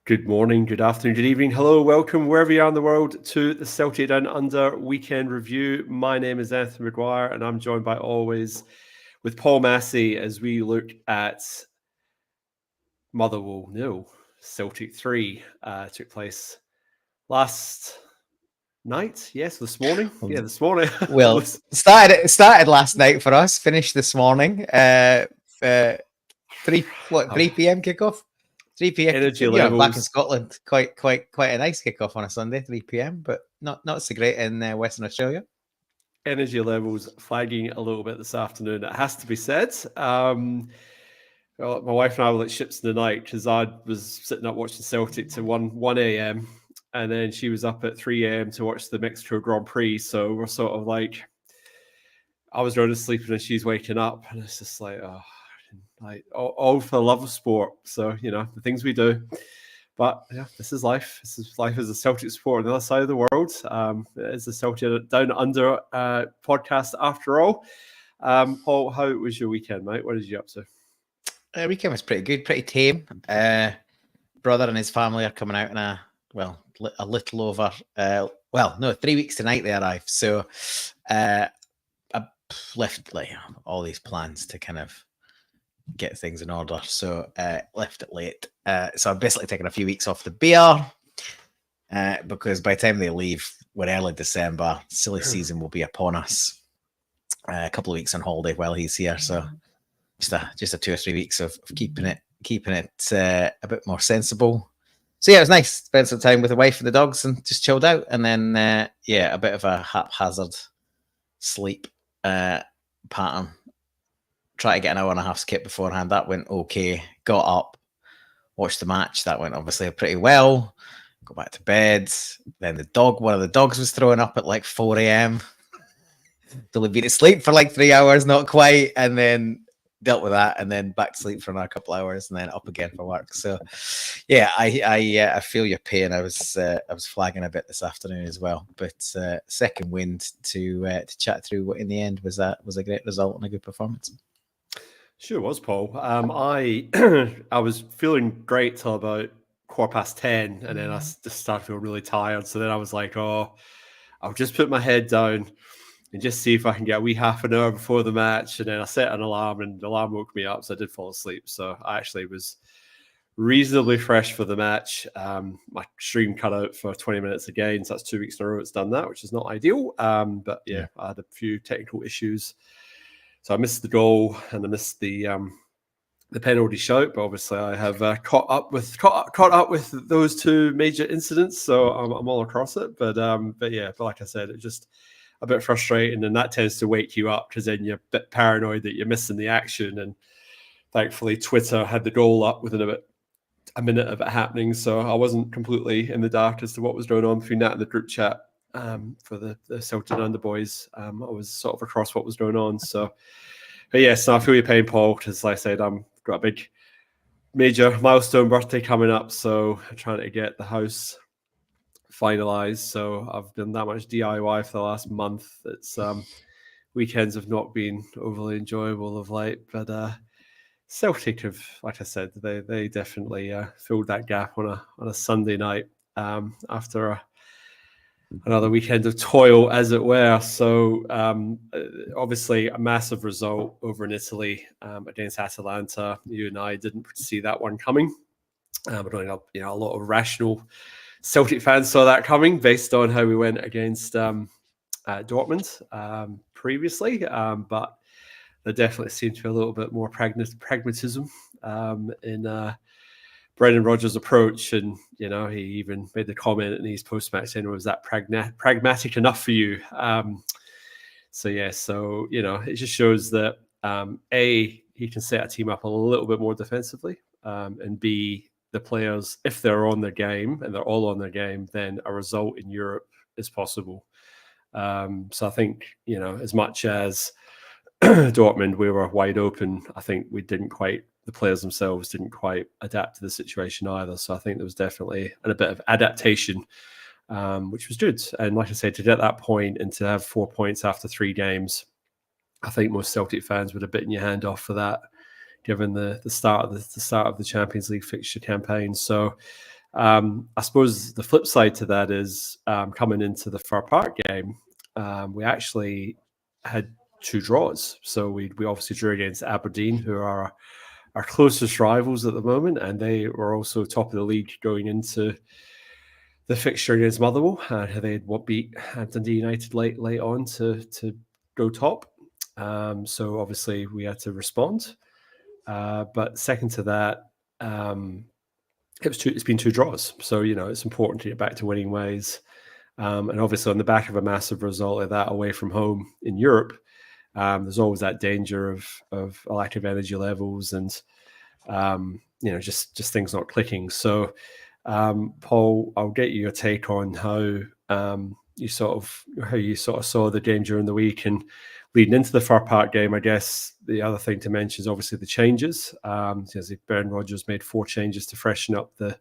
Good morning, good afternoon, good evening. Hello, welcome wherever you are in the world to the Celtic Down Under weekend review. My name is Anthony McGuire and I'm joined by always with Paul Massey as we look at Motherwell 0, Celtic 3. Took place last night. Yes, this morning. Yeah, this morning. Well, started last night for us. Finished this morning. 3 p.m. kickoff. 3 p.m. Energy Back in levels. Scotland, quite a nice kickoff on a Sunday, 3 p.m. But not so great in Western Australia. Energy levels flagging a little bit this afternoon. It has to be said. Well, my wife and I were like ships in the night because I was sitting up watching Celtic to 1 a.m. and then she was up at 3 a.m. to watch the Mexico Grand Prix. So we're sort of like, I was running sleeping and she's waking up, and it's just like, all for the love of sport. So, the things we do. But yeah, this is life. This is life as a Celtic supporter on the other side of the world. It is the Celtic Down Under podcast after all. Paul, how was your weekend, mate? What did you up to? Weekend was pretty good, pretty tame. Brother and his family are coming out in a little over 3 weeks tonight they arrive. So I left all these plans to kind of get things in order. So left it late. So I'm basically taking a few weeks off the beer because by the time they leave, we're early December. Silly season will be upon us. A couple of weeks on holiday while he's here. So just a 2 or 3 weeks of keeping it a bit more sensible. So yeah, it was nice. Spent some time with the wife and the dogs and just chilled out. And then a bit of a haphazard sleep pattern. Try to get an hour and a half skip beforehand. That went okay. Got up, watched the match. That went obviously pretty well. Go back to bed. Then one of the dogs was throwing up at like 4 a.m. Only been asleep for like 3 hours, not quite, and then dealt with that, and then back to sleep for another couple of hours, and then up again for work. So, yeah, I feel your pain. I was flagging a bit this afternoon as well, but second wind to chat through what in the end was a great result and a good performance. Sure was, Paul. I was feeling great till about 10:15, and then I just started feeling really tired. So then I was like, I'll just put my head down and just see if I can get a wee half an hour before the match. And then I set an alarm, and the alarm woke me up, so I did fall asleep. So I actually was reasonably fresh for the match. My stream cut out for 20 minutes again, so that's 2 weeks in a row it's done that, which is not ideal. But yeah, I had a few technical issues. So I missed the goal and I missed the penalty shout, but obviously I have caught up with those two major incidents, so I'm all across it. But like I said, it's just a bit frustrating, and that tends to wake you up because then you're a bit paranoid that you're missing the action. And thankfully, Twitter had the goal up within about a minute of it happening, so I wasn't completely in the dark as to what was going on between that and the group chat. For the Celtic Down Under boys, I was sort of across what was going on. So, but yes, I feel your pain, Paul, because like I said, I've got a big major milestone birthday coming up, so I'm trying to get the house finalized. So I've done that much DIY for the last month. It's weekends have not been overly enjoyable of late, but Celtic have, like I said, they definitely filled that gap on a Sunday night after another weekend of toil, as it were. So obviously a massive result over in Italy against Atalanta. You and I didn't see that one coming. I don't know, a lot of rational Celtic fans saw that coming based on how we went against Dortmund previously. But there definitely seemed to be a little bit more pragmatism in Brendan Rodgers' approach, and he even made the comment in his post-match saying, "Was that pragmatic enough for you?" It just shows that A, he can set a team up a little bit more defensively, and B, the players, if they're on their game and they're all on their game, then a result in Europe is possible. So I think as much as Dortmund, we were wide open. I think the players themselves didn't quite adapt to the situation either. So I think there was definitely a bit of adaptation, which was good. And like I said, to get that point and to have 4 points after 3 games, I think most Celtic fans would have bitten your hand off for that, given the start of the Champions League fixture campaign. So I suppose the flip side to that is coming into the Fir Park game, we actually had 2 draws. So we obviously drew against Aberdeen, who are our closest rivals at the moment, and they were also top of the league going into the fixture against Motherwell. They had beat Dundee United late on to go top. So obviously we had to respond. But second to that, it's been 2 draws. So, it's important to get back to winning ways. And obviously on the back of a massive result like that away from home in Europe, there's always that danger of a lack of energy levels and, just things not clicking. So, Paul, I'll get you a take on how you sort of saw the game during the week and leading into the Fir Park game. I guess the other thing to mention is obviously the changes. Brendan Rodgers made 4 changes to freshen up the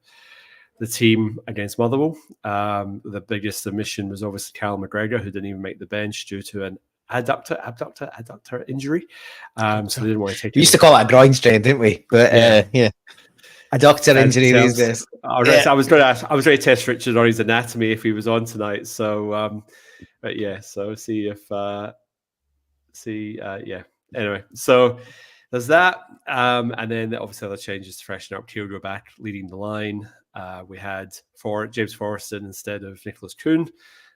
team against Motherwell. The biggest omission was obviously Cal McGregor, who didn't even make the bench due to an adductor injury. So they didn't want to take. We used to call it a groin strain, didn't we? But yeah. Adductor injury these days. I was going to test Richard on his anatomy if he was on tonight. So, but yeah, so see if Anyway, so there's that, and then obviously other changes to freshen up. Kyogo back leading the line. We had James Forreston instead of Nicholas Kuhn.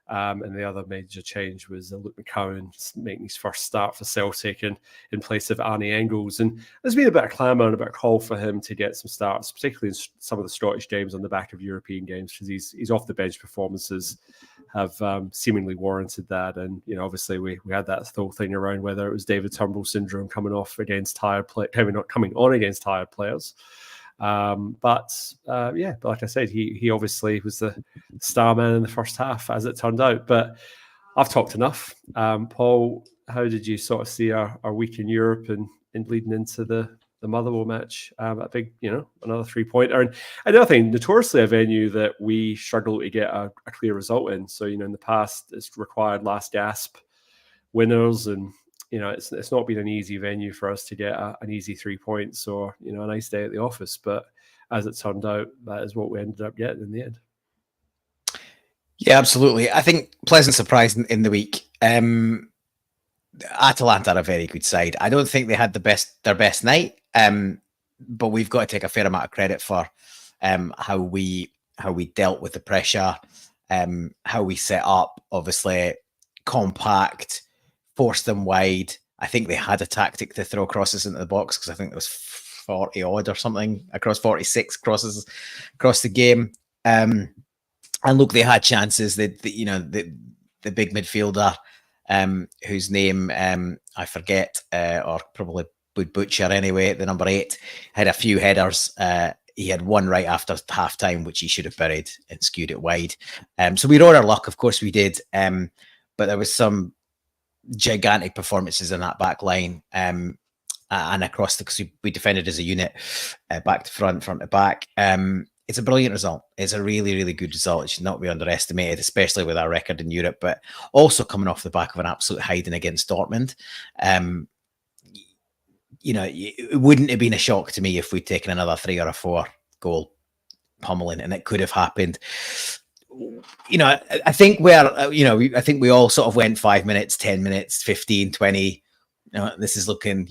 And the other major change was Luke McCowan making his first start for Celtic and in place of Arnie Engels. And there's been a bit of clamour and a bit of call for him to get some starts, particularly in some of the Scottish games on the back of European games, because he's off the bench performances have seemingly warranted that. And, obviously we had that whole thing around whether it was David Turnbull syndrome coming on against tired players. But like I said, he obviously was the star man in the first half, as it turned out. But I've talked enough. Paul, how did you sort of see our week in Europe and leading into the Motherwell match? A big, another 3-pointer. And another thing, notoriously a venue that we struggle to get a clear result in. So, in the past, it's required last gasp winners, and it's not been an easy venue for us to get an easy 3 points or, a nice day at the office. But as it turned out, that is what we ended up getting in the end. Yeah, absolutely. I think pleasant surprise in the week. Atalanta are a very good side. I don't think they had their best night, but we've got to take a fair amount of credit for how we dealt with the pressure, how we set up, obviously compact, forced them wide. I think they had a tactic to throw crosses into the box because I think there was 40 odd or something across 46 crosses across the game. And look, they had chances. The big midfielder, whose name I forget, or probably would butcher anyway, the number 8, had a few headers. He had one right after half time, which he should have buried and skewed it wide. So we rode our luck, of course we did. But there was some gigantic performances in that back line and across because we defended as a unit, back to front to back. It's a brilliant result. It's a really, really good result. It should not be underestimated, especially with our record in Europe, but also coming off the back of an absolute hiding against Dortmund. It wouldn't have been a shock to me if we'd taken another 3 or 4 goal pummeling, and it could have happened. I think I think we all sort of went 5 minutes, 10 minutes, 15, 20. This is looking,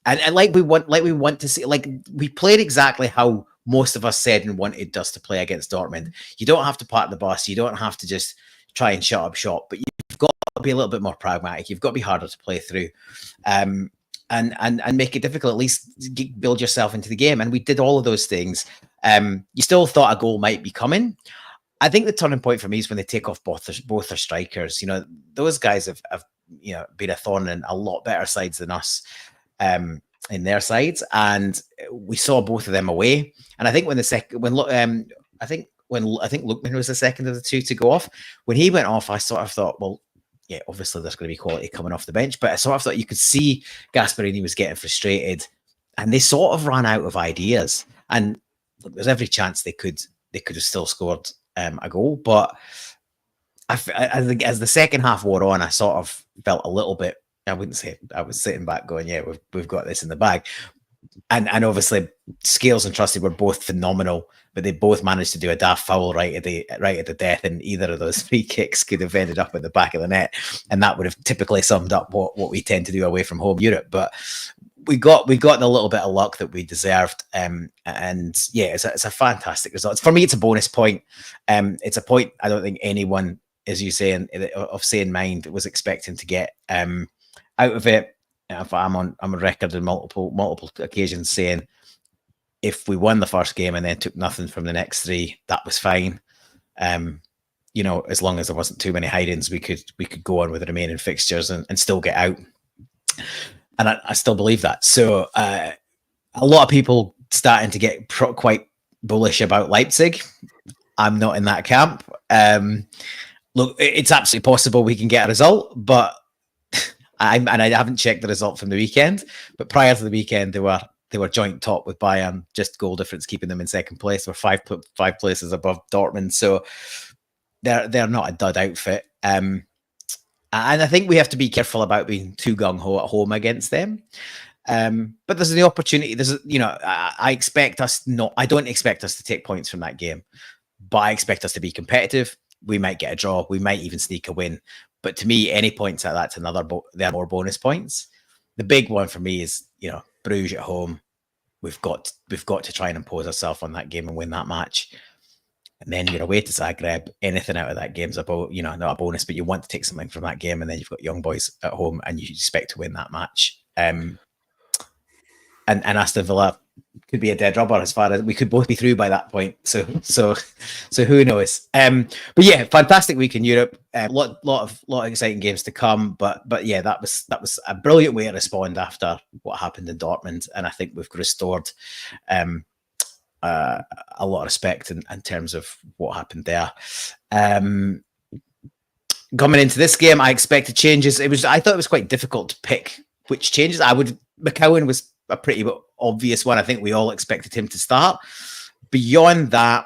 and like we want to see, like we played exactly how most of us said and wanted us to play against Dortmund. You don't have to park the bus. You don't have to just try and shut up shop, but you've got to be a little bit more pragmatic. You've got to be harder to play through, and make it difficult. At least build yourself into the game. And we did all of those things. You still thought a goal might be coming. I think the turning point for me is when they take off both their strikers. Those guys have been a thorn in a lot better sides than us in their sides, and we saw both of them away. And I think when Lookman was the second of the two to go off, when he went off, I sort of thought, well, yeah, obviously there's going to be quality coming off the bench, but I sort of thought you could see Gasperini was getting frustrated, and they sort of ran out of ideas. And look, there's every chance they could have still scored a goal, but I think as the second half wore on, I sort of felt a little bit. I wouldn't say I was sitting back going, "Yeah, we've got this in the bag," And obviously Scales and Trusty were both phenomenal, but they both managed to do a daft foul right at the death, and either of those free kicks could have ended up at the back of the net, and that would have typically summed up what we tend to do away from home Europe. But we got a little bit of luck that we deserved, and yeah, it's a fantastic result. For me, it's a bonus point. It's a point I don't think anyone, as you say, of sane mind, was expecting to get out of it. I'm on record on multiple occasions saying if we won the first game and then took nothing from the next three, that was fine. As long as there wasn't too many hide-ins, we could go on with the remaining fixtures and still get out. And I still believe that. So a lot of people starting to get quite bullish about Leipzig. I'm not in that camp. Look, it's absolutely possible we can get a result, but I haven't checked the result from the weekend. But prior to the weekend, they were joint top with Bayern, just goal difference keeping them in second place. We're five places above Dortmund, so they're not a dud outfit. And I think we have to be careful about being too gung-ho at home against them. But there's the opportunity. I expect us not. I don't expect us to take points from that game, but I expect us to be competitive. We might get a draw. We might even sneak a win. But to me, any points like that's another. They're more bonus points. The big one for me is Bruges at home. We've got to try and impose ourselves on that game and win that match. And then you're away to Zagreb. Anything out of that game's about, not a bonus, but you want to take something from that game. And then you've got Young Boys at home, and you expect to win that match. And Aston Villa could be a dead rubber as far as we could both be through by that point. So who knows? But yeah, fantastic week in Europe. Lot of exciting games to come. But yeah, that was a brilliant way to respond after what happened in Dortmund, and I think we've restored a lot of respect in terms of what happened there. Coming into this game, I expected changes. I thought it was quite difficult to pick which changes. McCowan was a pretty obvious one. I think we all expected him to start. Beyond that,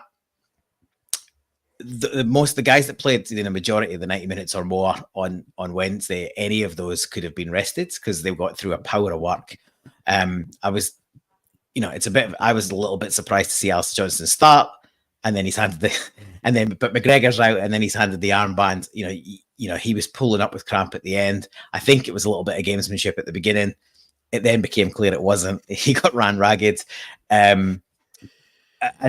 the guys that played the majority of the 90 minutes or more on Wednesday, any of those could have been rested because they got through a power of work. I was a little bit surprised to see Alistair Johnson start, and then he's handed but McGregor's out, and then he's handed the armband. He was pulling up with cramp at the end. I think it was a little bit of gamesmanship at the beginning. It then became clear it wasn't. He got ran ragged. And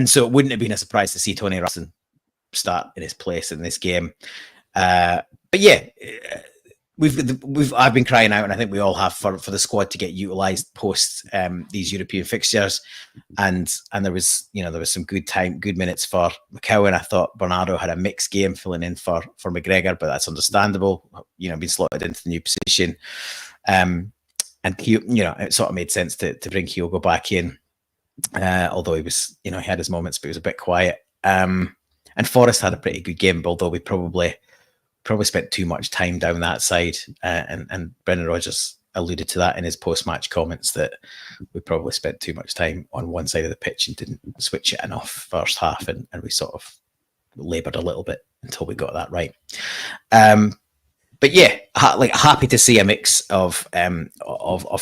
so it wouldn't have been a surprise to see Tony Russell start in his place in this game. But yeah, I've been crying out, and I think we all have for the squad to get utilised post these European fixtures. And there was some good minutes for McCowan. I thought Bernardo had a mixed game filling in for McGregor, but that's understandable. Being slotted into the new position. And it sort of made sense to bring Kyogo back in, although he was, he had his moments, but he was a bit quiet. And Forrest had a pretty good game, although we probably spent too much time down that side. And Brendan Rodgers alluded to that in his post-match comments, that we probably spent too much time on one side of the pitch and didn't switch it enough first half, and we sort of laboured a little bit until we got that right. But yeah, happy to see a mix of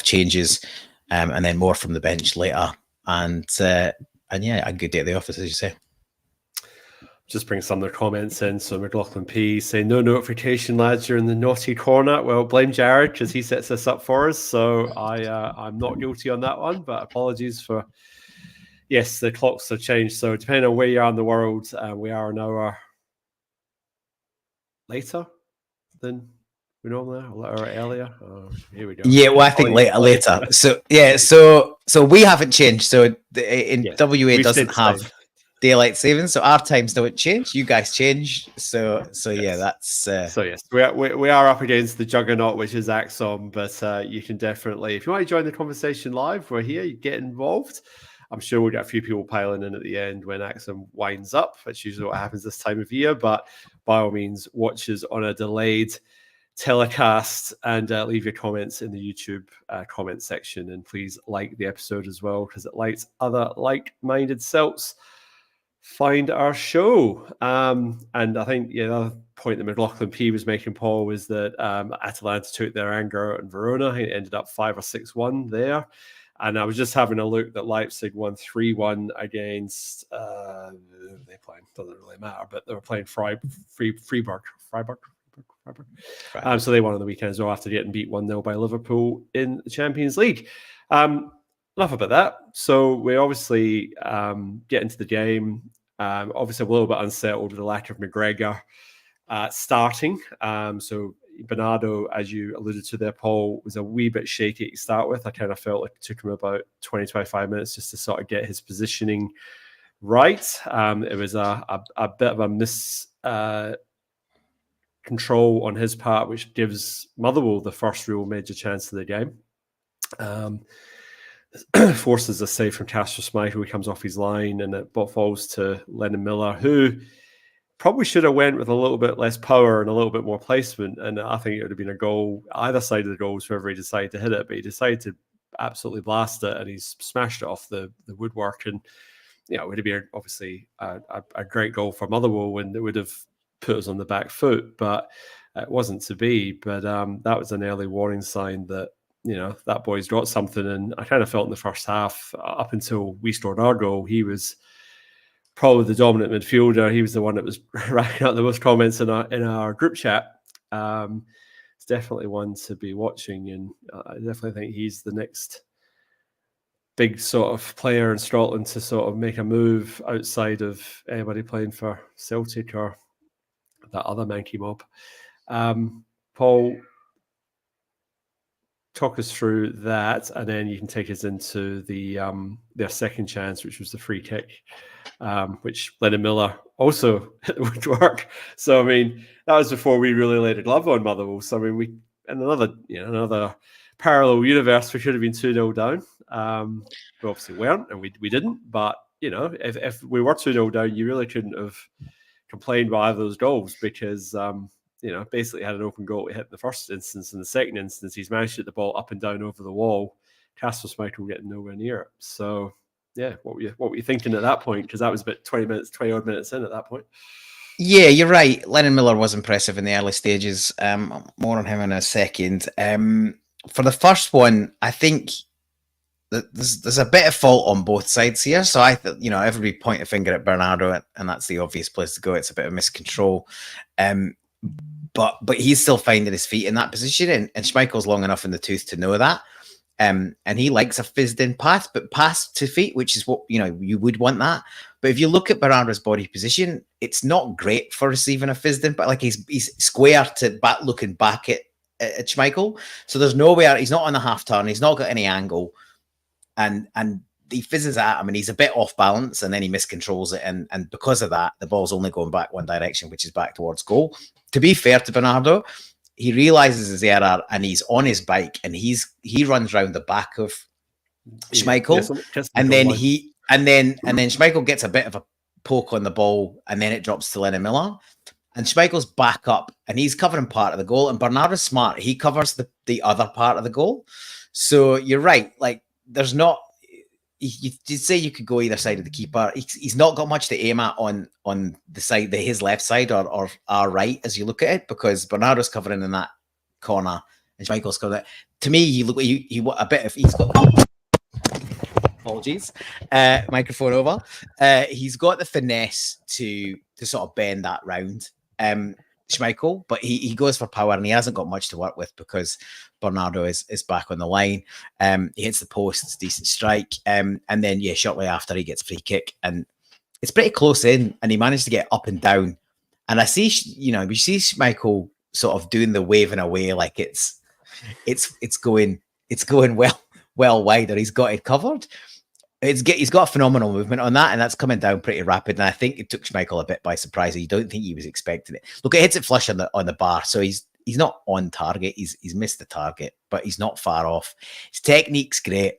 changes, and then more from the bench later, and yeah, a good day at the office, as you say. Just bring some of the comments in. So McLaughlin P saying, no notification, lads, you're in the naughty corner. Well, blame Jared because he sets this up for us. So I'm not guilty on that one, but apologies for. Yes, the clocks have changed. So depending on where you are in the world, we are an hour later than we normally are, or earlier. Oh, here we go. Yeah, well, I think later. So yeah, so we haven't changed. So WA doesn't have daylight savings, so our times don't change. You guys change. So yeah, that's so yes, we are up against the juggernaut, which is Axon. But you can definitely, if you want to join the conversation live, we're here. You get involved. I'm sure we'll get a few people piling in at the end when Axon winds up. That's usually what happens this time of year. But by all means, watch us on a delayed telecast and leave your comments in the YouTube comment section. And please like the episode as well, because it lights other like-minded Celts find our show. And I think the other point that McLaughlin P was making, Paul, was that Atalanta took their anger out in Verona. It ended up 5 or 6-1 there. And I was just having a look that Leipzig won 3-1 against, they playing, doesn't really matter, but they were playing Freiburg. So they won on the weekend as well after getting beat 1-0 by Liverpool in the Champions League. Enough about that. So we obviously get into the game. Obviously a little bit unsettled with the lack of McGregor starting. So Bernardo, as you alluded to there, Paul, was a wee bit shaky to start with. I kind of felt like it took him about 20-25 minutes just to sort of get his positioning right. It was a bit of a miss control on his part, which gives Motherwell the first real major chance of the game. Forces a save from Kasper Schmeichel, who comes off his line, and it falls to Lennon Miller, who probably should have went with a little bit less power and a little bit more placement. And I think it would have been a goal, either side of the goals, whoever he decided to hit it, but he decided to absolutely blast it, and he's smashed it off the woodwork. And, it would have been obviously a great goal for Motherwell, and it would have put us on the back foot, but it wasn't to be. But that was an early warning sign that, that boy's got something. And I kind of felt in the first half, up until we scored our goal, he was probably the dominant midfielder. He was the one that was racking up the most comments in our group chat. It's definitely one to be watching, and I definitely think he's the next big sort of player in Scotland to sort of make a move outside of anybody playing for Celtic or that other Mankey mob. Paul, talk us through that, and then you can take us into their second chance, which was the free kick, which Lennon Miller also hit the woodwork. So, I mean, that was before we really laid a glove on Motherwell. So, I mean, we in another parallel universe, we should have been 2-0 down. We obviously weren't, and we didn't. But, if we were 2-0 down, you really couldn't have complained by either of those goals, because basically had an open goal to hit in the first instance. In the second instance, he's managed to hit the ball up and down over the wall. Kasper Schmeichel getting nowhere near it. So, yeah, what were you thinking at that point? Because that was about 20 odd minutes in at that point. Yeah, you're right. Lennon Miller was impressive in the early stages. More on him in a second. For the first one, I think that there's a bit of fault on both sides here. So I thought, everybody point a finger at Bernardo, and that's the obvious place to go. It's a bit of miscontrol. But he's still finding his feet in that position, and Schmeichel's long enough in the tooth to know that. And he likes a fizzed-in pass, but pass to feet, which is what, you would want that. But if you look at Bernardo's body position, it's not great for receiving a fizzed-in, but like he's square to back, looking back at Schmeichel. So there's nowhere, he's not on the half turn, he's not got any angle, and he fizzes at him, and he's a bit off balance, and then he miscontrols it, and because of that, the ball's only going back one direction, which is back towards goal. To be fair to Bernardo, he realizes his error, and he's on his bike, and he runs round the back of Schmeichel, and then Schmeichel gets a bit of a poke on the ball, and then it drops to Lennon Miller, and Schmeichel's back up, and he's covering part of the goal, and Bernardo's smart, he covers the other part of the goal. So you're right, like there's not. You'd say you could go either side of the keeper. He's not got much to aim at on the side, his left side or our right as you look at it, because Bernardo's covering in that corner and Schmeichel's covering it. To me, he's got apologies, microphone over. He's got the finesse to sort of bend that round, Schmeichel, but he goes for power, and he hasn't got much to work with because Bernardo is back on the line. He hits the post, it's a decent strike, and then shortly after he gets free kick, and it's pretty close in, and he managed to get up and down. And I see, we see Schmeichel sort of doing the waving away like it's going well wide, or he's got it covered. He's got a phenomenal movement on that, and that's coming down pretty rapid. And I think it took Schmeichel a bit by surprise. You don't think he was expecting it. Look, it hits it flush on the bar, so he's not on target. He's missed the target, but he's not far off. His technique's great.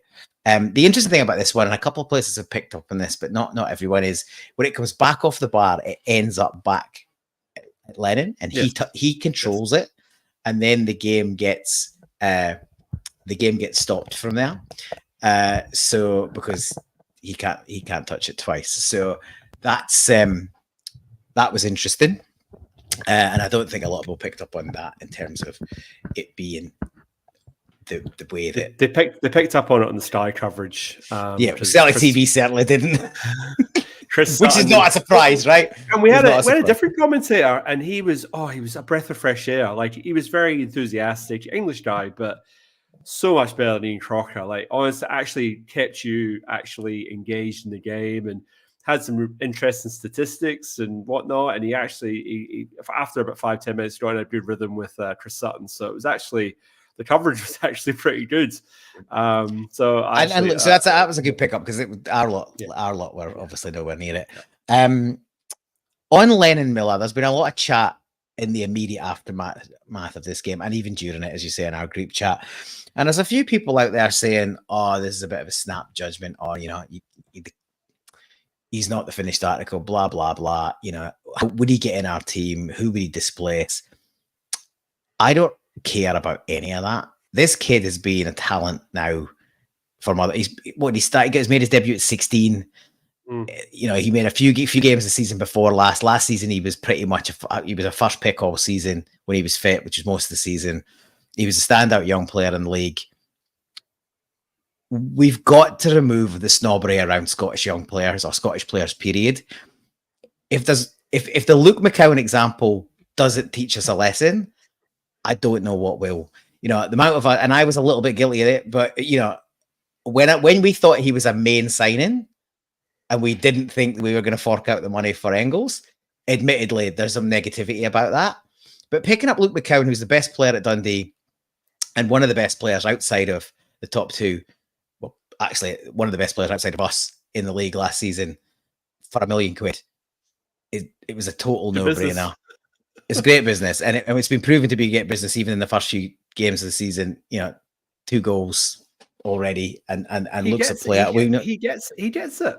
The interesting thing about this one, and a couple of places have picked up on this, but not everyone, is when it comes back off the bar, it ends up back at Lennon, and he controls it, and then the game gets stopped from there. So because he can't touch it twice. So that was interesting. And I don't think a lot of people picked up on that in terms of it being the way that they picked up on it on the Sky coverage. Celtic TV certainly didn't. Chris Which is not a surprise, right? And we had a different commentator, and he was a breath of fresh air. Like, he was very enthusiastic, English guy, but so much better than Ian Crocker. Like, honestly, actually kept you actually engaged in the game and had some interesting statistics and whatnot. And he after about 5-10 minutes, got in a good rhythm with Chris Sutton. So it was actually, the coverage was actually pretty good. So that was a good pickup, because our lot were obviously nowhere near it. On Lennon Miller, there's been a lot of chat in the immediate aftermath of this game, and even during it, as you say, in our group chat. And there's a few people out there saying, "Oh, this is a bit of a snap judgment," or he's not the finished article, blah blah blah. Would he get in our team? Who would he displace? I don't care about any of that. This kid has been a talent now for Motherwell. He's made his debut at 16. He made a few games the season before last. Last season, he was pretty much he was a first pick all season when he was fit, which was most of the season. He was a standout young player in the league. We've got to remove the snobbery around Scottish young players, or Scottish players, period. If the Luke McCowan example doesn't teach us a lesson, I don't know what will. The amount of, and I was a little bit guilty of it, but when we thought he was a main signing, and we didn't think we were going to fork out the money for Engels, admittedly, there's some negativity about that. But picking up Luke McCowan, who's the best player at Dundee, and one of the best players outside of the top two, well, actually, one of the best players outside of us in the league last season, for £1 million, it was a total no-brainer. It's great business, and it's been proven to be great business even in the first few games of the season. 2 goals already, and looks a player. He gets it.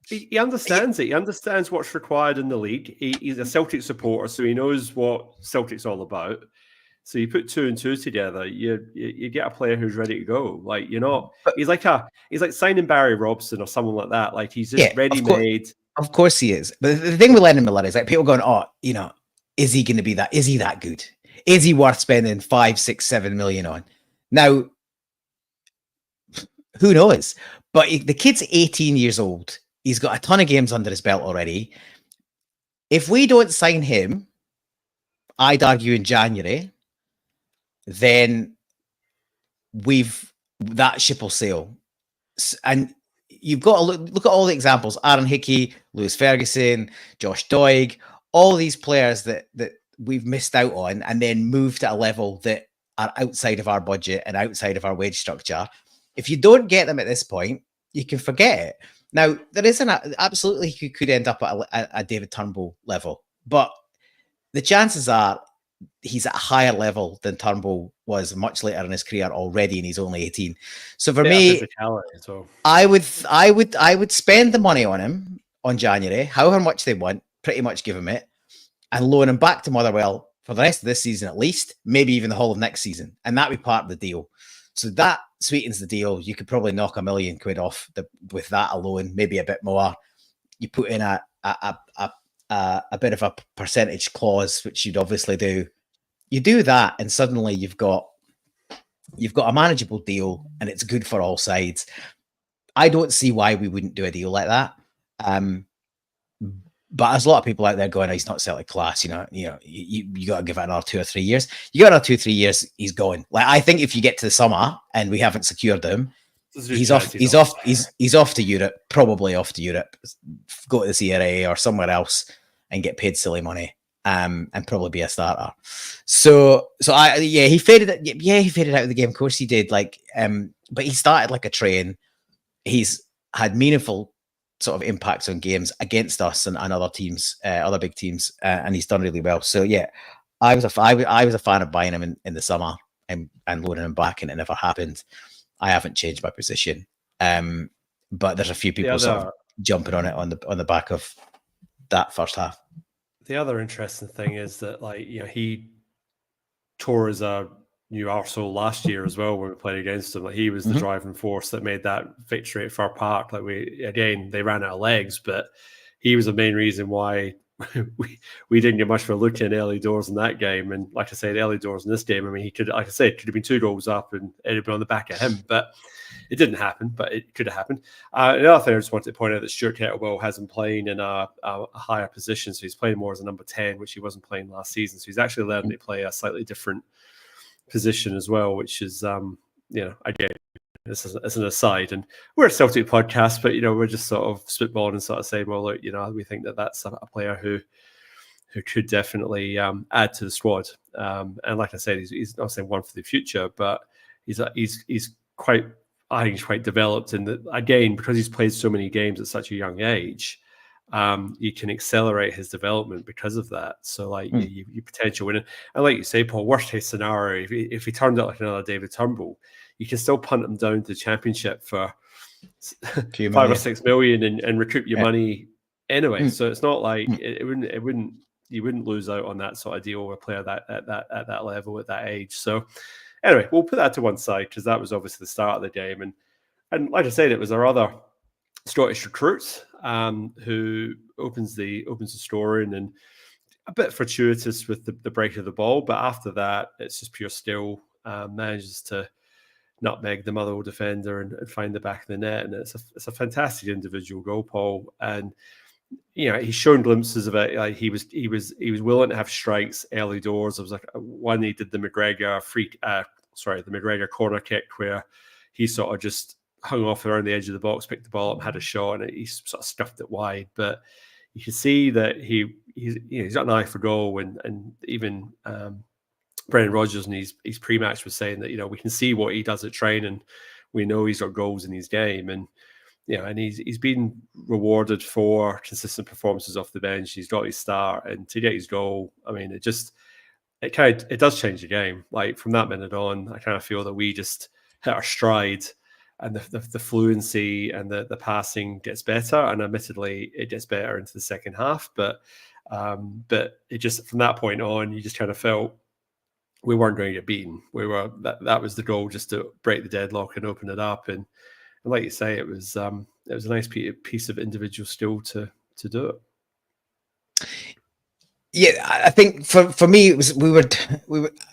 He understands it. He understands what's required in the league. He's a Celtic supporter, so he knows what Celtic's all about. So you put 2 and 2 together, you get a player who's ready to go. Like, he's like signing Barry Robson or someone like that. Like, he's just ready-made. Of course he is. But the thing with Lennon Miller is, like, people going, is he going to be that? Is he that good? Is he worth spending 5, 6, 7 million on? Now, who knows? But the kid's 18 years old. He's got a ton of games under his belt already. If we don't sign him, I'd argue in January, then that ship will sail. And you've got to look at all the examples: Aaron Hickey, Lewis Ferguson, Josh Doig, all these players that we've missed out on, and then moved at a level that are outside of our budget and outside of our wage structure. If you don't get them at this point, you can forget it. Now, there is absolutely, he could end up at a David Turnbull level, but the chances are he's at a higher level than Turnbull was much later in his career already, and he's only 18. So for me, I would spend the money on him on January, however much they want, pretty much give him it, and loan him back to Motherwell for the rest of this season at least, maybe even the whole of next season, and that'd be part of the deal. So that sweetens the deal. You could probably knock £1 million off with that alone, maybe a bit more. You put in a bit of a percentage clause, which you'd obviously do. You do that, and suddenly you've got a manageable deal, and it's good for all sides. I don't see why we wouldn't do a deal like that. But there's a lot of people out there going, he's not Celtic class. You got to give it another 2 or 3 years. You got another 2 or 3 years, he's going. Like, I think if you get to the summer and we haven't secured him, he's off to Europe, probably off to Europe, go to the CRA or somewhere else and get paid silly money, and probably be a starter. So he faded out of the game. Of course he did. But he started like a train. He's had meaningful sort of impacts on games against us and other teams, other big teams, and he's done really well. So yeah, I was a fan of buying him in the summer and loaning him back, and it never happened. I haven't changed my position, but there's a few people sort of jumping on it on the back of that first half. The other interesting thing is that, he tore as a new arsehole last year as well when we played against him. Like, he was the driving force that made that victory at Fir Park. They ran out of legs, but he was the main reason why we didn't get much of a look in early doors in that game. And like I said, early doors in this game, I mean, he could, like I said, could have been 2 goals up and it'd have been on the back of him, but it didn't happen, but it could have happened. Another thing I just wanted to point out that Stuart Kettlewell hasn't playing in a higher position. So he's playing more as a number 10, which he wasn't playing last season. So he's actually learning to play a slightly different position as well, which is, again, this is an aside, and we're a Celtic podcast, but we're just sort of spitballing and sort of saying, well, look, we think that that's a player who could definitely add to the squad. And like I said, he's not saying one for the future, but he's quite, I think he's quite developed. And again, because he's played so many games at such a young age, you can accelerate his development because of that. So like you potential winner, and like you say, Paul, worst case scenario, if he turned out like another David Turnbull, you can still punt him down to the Championship for 5 or 6 million and recoup your money anyway. So it's not like you wouldn't lose out on that sort of deal with a player at that level at that age. So anyway, we'll put that to one side because that was obviously the start of the game, and like I said, it was our other Scottish recruit who opens the scoring, and a bit fortuitous with the break of the ball, but after that it's just pure skill. Manages to nutmeg the Motherwell defender and find the back of the net, and it's a fantastic individual goal, Paul. And he's shown glimpses of it. Like he was willing to have strikes early doors. It was like one he did the McGregor the McGregor corner kick where he sort of just hung off around the edge of the box, picked the ball up, had a shot, and he sort of stuffed it wide. But you can see that he's got an eye for goal, and even Brendan Rodgers in his pre-match was saying that we can see what he does at training. We know he's got goals in his game, and and he's been rewarded for consistent performances off the bench. He's got his start, and to get his goal, I mean, it does change the game. Like from that minute on, I kind of feel that we just hit our stride, and the fluency and the passing gets better. And admittedly, it gets better into the second half. But it just from that point on, you just kind of felt we weren't going to get beaten. That was the goal, just to break the deadlock and open it up. And like you say, it was a nice piece of individual skill to do it. Yeah, I think for me it was we were,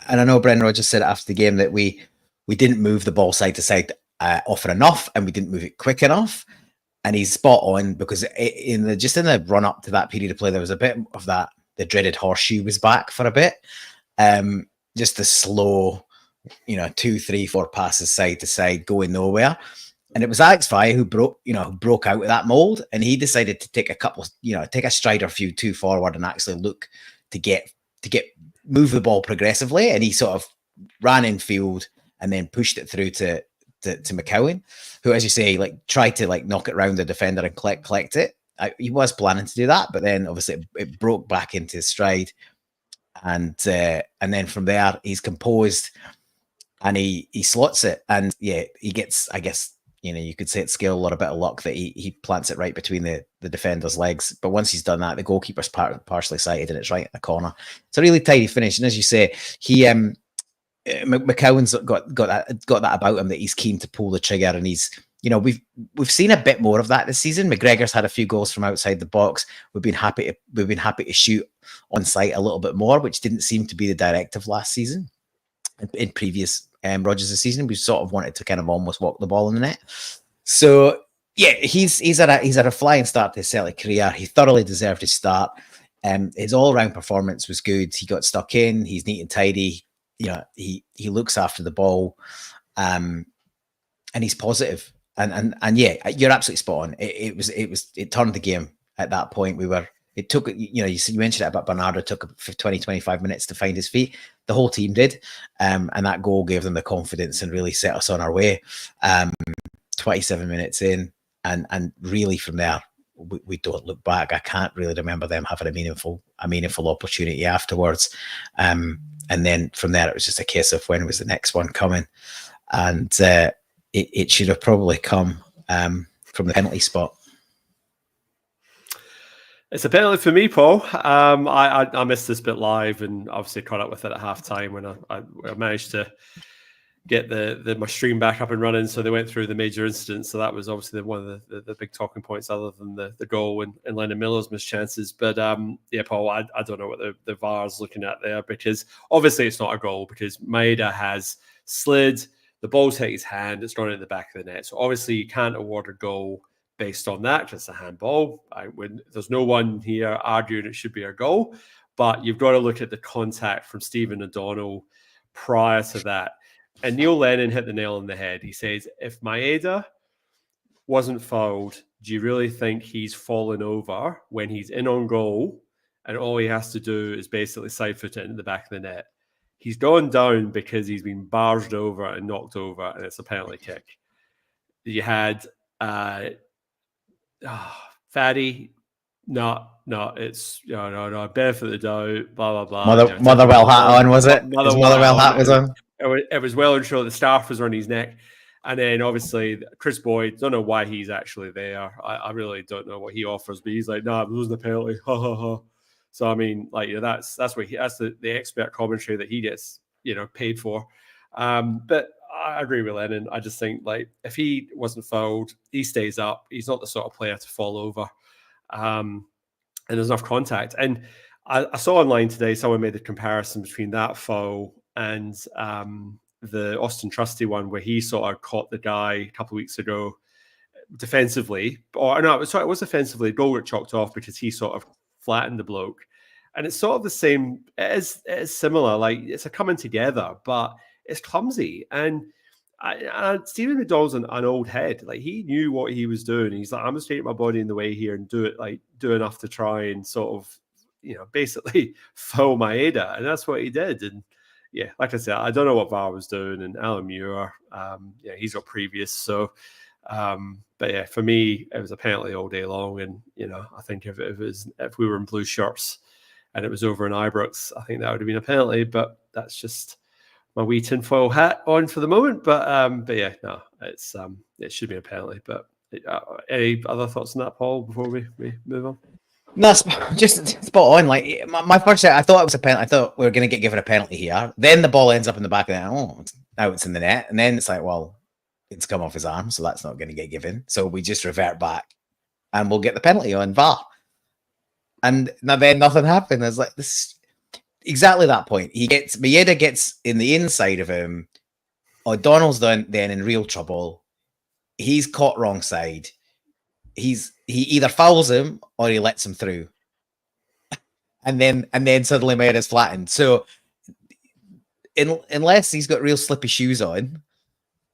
and I know Brendan Rodgers said after the game that we didn't move the ball side to side often enough, and we didn't move it quick enough. And he's spot on, because in the run up to that period of play, there was a bit of that, the dreaded horseshoe was back for a bit. Just the slow, 2, 3, 4 passes side to side going nowhere. And it was Alex Fry who broke out of that mold, and he decided to take take a stride or few too forward and actually look to move the ball progressively. And he sort of ran in field and then pushed it through to McCowan, who, as you say, tried to knock it around the defender and collect it. He was planning to do that, but then obviously it broke back into his stride, and then from there he's composed and he slots it, and he gets, I guess, you could say it's skill or a bit of luck that he plants it right between the defender's legs. But once he's done that, the goalkeeper's partially sighted and it's right in the corner. It's a really tidy finish, and as you say, he McCowan's got that about him, that he's keen to pull the trigger, and he's we've seen a bit more of that this season. McGregor's had a few goals from outside the box. We've been happy to shoot on sight a little bit more, which didn't seem to be the directive last season. In previous Rodgers' season, we sort of wanted to kind of almost walk the ball in the net. So yeah, he's had a flying start to his Celtic career. He thoroughly deserved his start. His all-round performance was good. He got stuck in. He's neat and tidy. He looks after the ball, and he's positive. And yeah, you're absolutely spot on. It turned the game at that point. It took, you mentioned it about Bernardo, took 20, 25 minutes to find his feet. The whole team did. And that goal gave them the confidence and really set us on our way. 27 minutes in, and really from there, we don't look back. I can't really remember them having a meaningful opportunity afterwards. And then from there, it was just a case of when was the next one coming. And it should have probably come from the penalty spot. It's a penalty for me, Paul. I missed this bit live and obviously caught up with it at halftime when I managed to get my stream back up and running. So they went through the major incidents. So that was obviously one of the big talking points, other than the goal and Lennon Miller's missed chances. But yeah, Paul, I don't know what the VAR's looking at there, because obviously it's not a goal, because Maeda has slid, the ball's hit his hand, it's gone in the back of the net. So obviously you can't award a goal based on that, just a handball. There's no one here arguing it should be a goal, but you've got to look at the contact from Stephen O'Donnell prior to that. And Neil Lennon hit the nail on the head. He says, if Maeda wasn't fouled, do you really think he's fallen over when he's in on goal and all he has to do is basically side foot it in the back of the net? He's gone down because he's been barged over and knocked over, and it's a penalty kick. You had Faddy, no, it's no, benefit of the doubt, blah, blah, blah. Motherwell hat on, was it? Motherwell hat was on. It was well and sure the staff was on his neck. And then obviously Chris Boyd, don't know why he's actually there. I really don't know what he offers, but he's like, no, it wasn't a penalty. Ha ha ha. So I mean, like, that's that's the expert commentary that he gets, paid for. But I agree with Lennon. I just think, like, if he wasn't fouled, he stays up. He's not the sort of player to fall over. And there's enough contact. And I saw online today someone made the comparison between that foul and the Austin Trusty one, where he sort of caught the guy a couple of weeks ago defensively. Or no, it was offensively. The goal got chalked off because he sort of flattened the bloke. And it's sort of the same. It is similar. Like, it's a coming together, but it's clumsy. And Stephen McDonald's an old head. Like, he knew what he was doing. He's like, I'm going to straighten my body in the way here and do enough to try and sort of, basically foul Maeda. And that's what he did. And yeah, like I said, I don't know what VAR was doing. And Alan Muir, he's got previous. So, but yeah, for me, it was a penalty all day long. And, I think if we were in blue shirts and it was over in Ibrox, I think that would have been a penalty. But that's just my wee tinfoil hat on for the moment. But yeah, no, it should be a penalty. But any other thoughts on that, Paul, before we move on? No, just spot on. Like, my first set, I thought it was a penalty. I thought we were going to get given a penalty here. Then the ball ends up in the back of the net. Oh, now it's in the net. And then it's like, well, it's come off his arm, so that's not going to get given. So we just revert back and we'll get the penalty on VAR. And now then nothing happened. It's like, this exactly that point. Maeda gets in the inside of him. O'Donnell's then in real trouble. He's caught wrong side. He either fouls him or he lets him through. And then suddenly Maeda's flattened. So unless he's got real slippy shoes on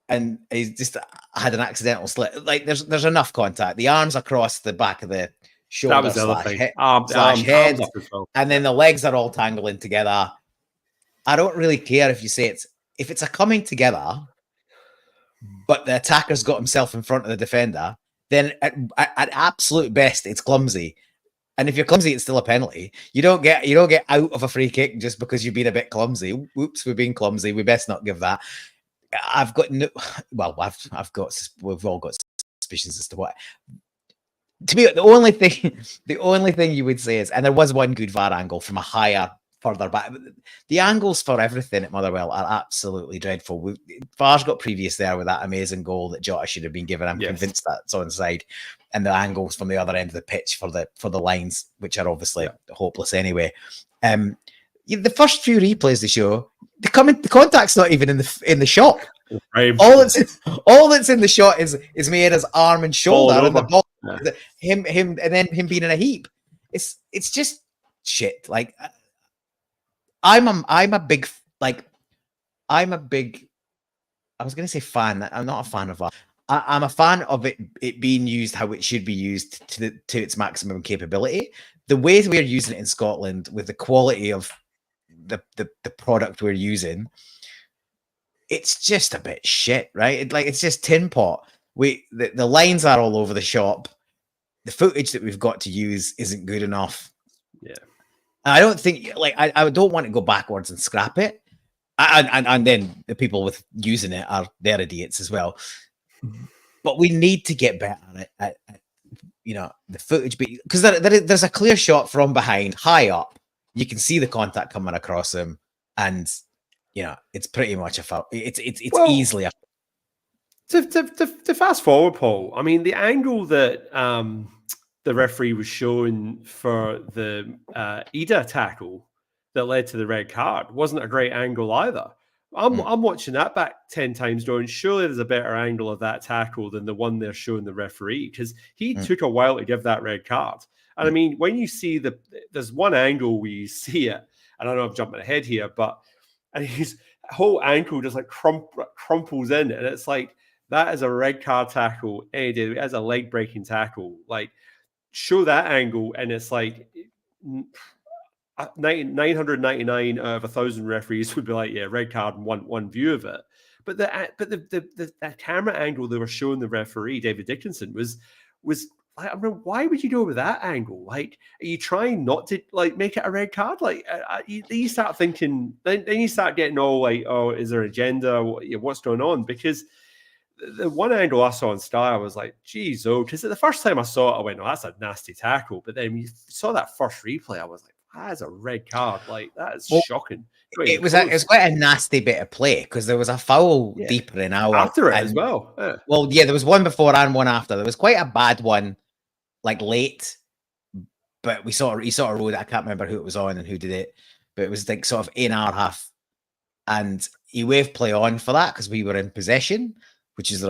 and he's just had an accidental slip, like, there's enough contact. The arms across the back of the shoulder, that was the other thing. Head, and then the legs are all tangling together. I don't really care if you say if it's a coming together, but the attacker's got himself in front of the defender, then at absolute best, it's clumsy. And if you're clumsy, it's still a penalty. You don't get out of a free kick just because you've been a bit clumsy. Whoops, we've been clumsy. We best not give that. We've all got suspicions as to what. To me, the only thing you would say is, and there was one good VAR angle from a higher, further back. The angles for everything at Motherwell are absolutely dreadful. VAR's got previous there with that amazing goal that Jota should have been given. I'm convinced that's onside. And the angles from the other end of the pitch for the lines, which are obviously hopeless anyway. The first few replays they show, the contact's not even in the shot. Right. All that's in the shot is Maeda's arm and shoulder, and the ball, him, and then him being in a heap. It's just shit. Like, I'm a big. I was going to say fan. I'm not a fan of that. I'm a fan of it being used how it should be used to its maximum capability. The way we're using it in Scotland, with the quality of the product we're using, it's just a bit shit, right? It's just tin pot. The lines are all over the shop. The footage that we've got to use isn't good enough. Yeah. And I don't think, I don't want to go backwards and scrap it. And then the people with using it they're idiots as well. But we need to get better at the footage, because there's a clear shot from behind, high up. You can see the contact coming across him, and it's pretty much a foul. It's Well, easily a. To fast forward, Paul, I mean, the angle that the referee was showing for the Ida tackle that led to the red card wasn't a great angle either. I'm watching that back 10 times going, surely there's a better angle of that tackle than the one they're showing the referee, because he took a while to give that red card. And I mean, when you see there's one angle where you see it, and I know I'm jumping ahead here, and his whole ankle just like crumples in, and it's like, that is a red card tackle any day. As a leg breaking tackle. Like, show that angle, and it's like 999 out of 1,000 referees would be like, yeah, red card and one view of it. But the camera angle they were showing the referee, David Dickinson, was like, I mean, why would you go with that angle? Like, are you trying not to like make it a red card? Like, you start thinking, then you start getting all like, oh, is there an agenda? What's going on? Because the one angle I saw in Sky, I was like, geez, because the first time I saw it, I went, oh, that's a nasty tackle. But then when you saw that first replay, I was like, that is a red card. Like, that is shocking. It was quite a nasty bit of play, because there was a foul deeper in our after it as well. Yeah. Well, yeah, there was one before and one after. There was quite a bad one, like late, but he sort of rode it. I can't remember who it was on and who did it, but it was like sort of in our half, and he waved play on for that because we were in possession, which is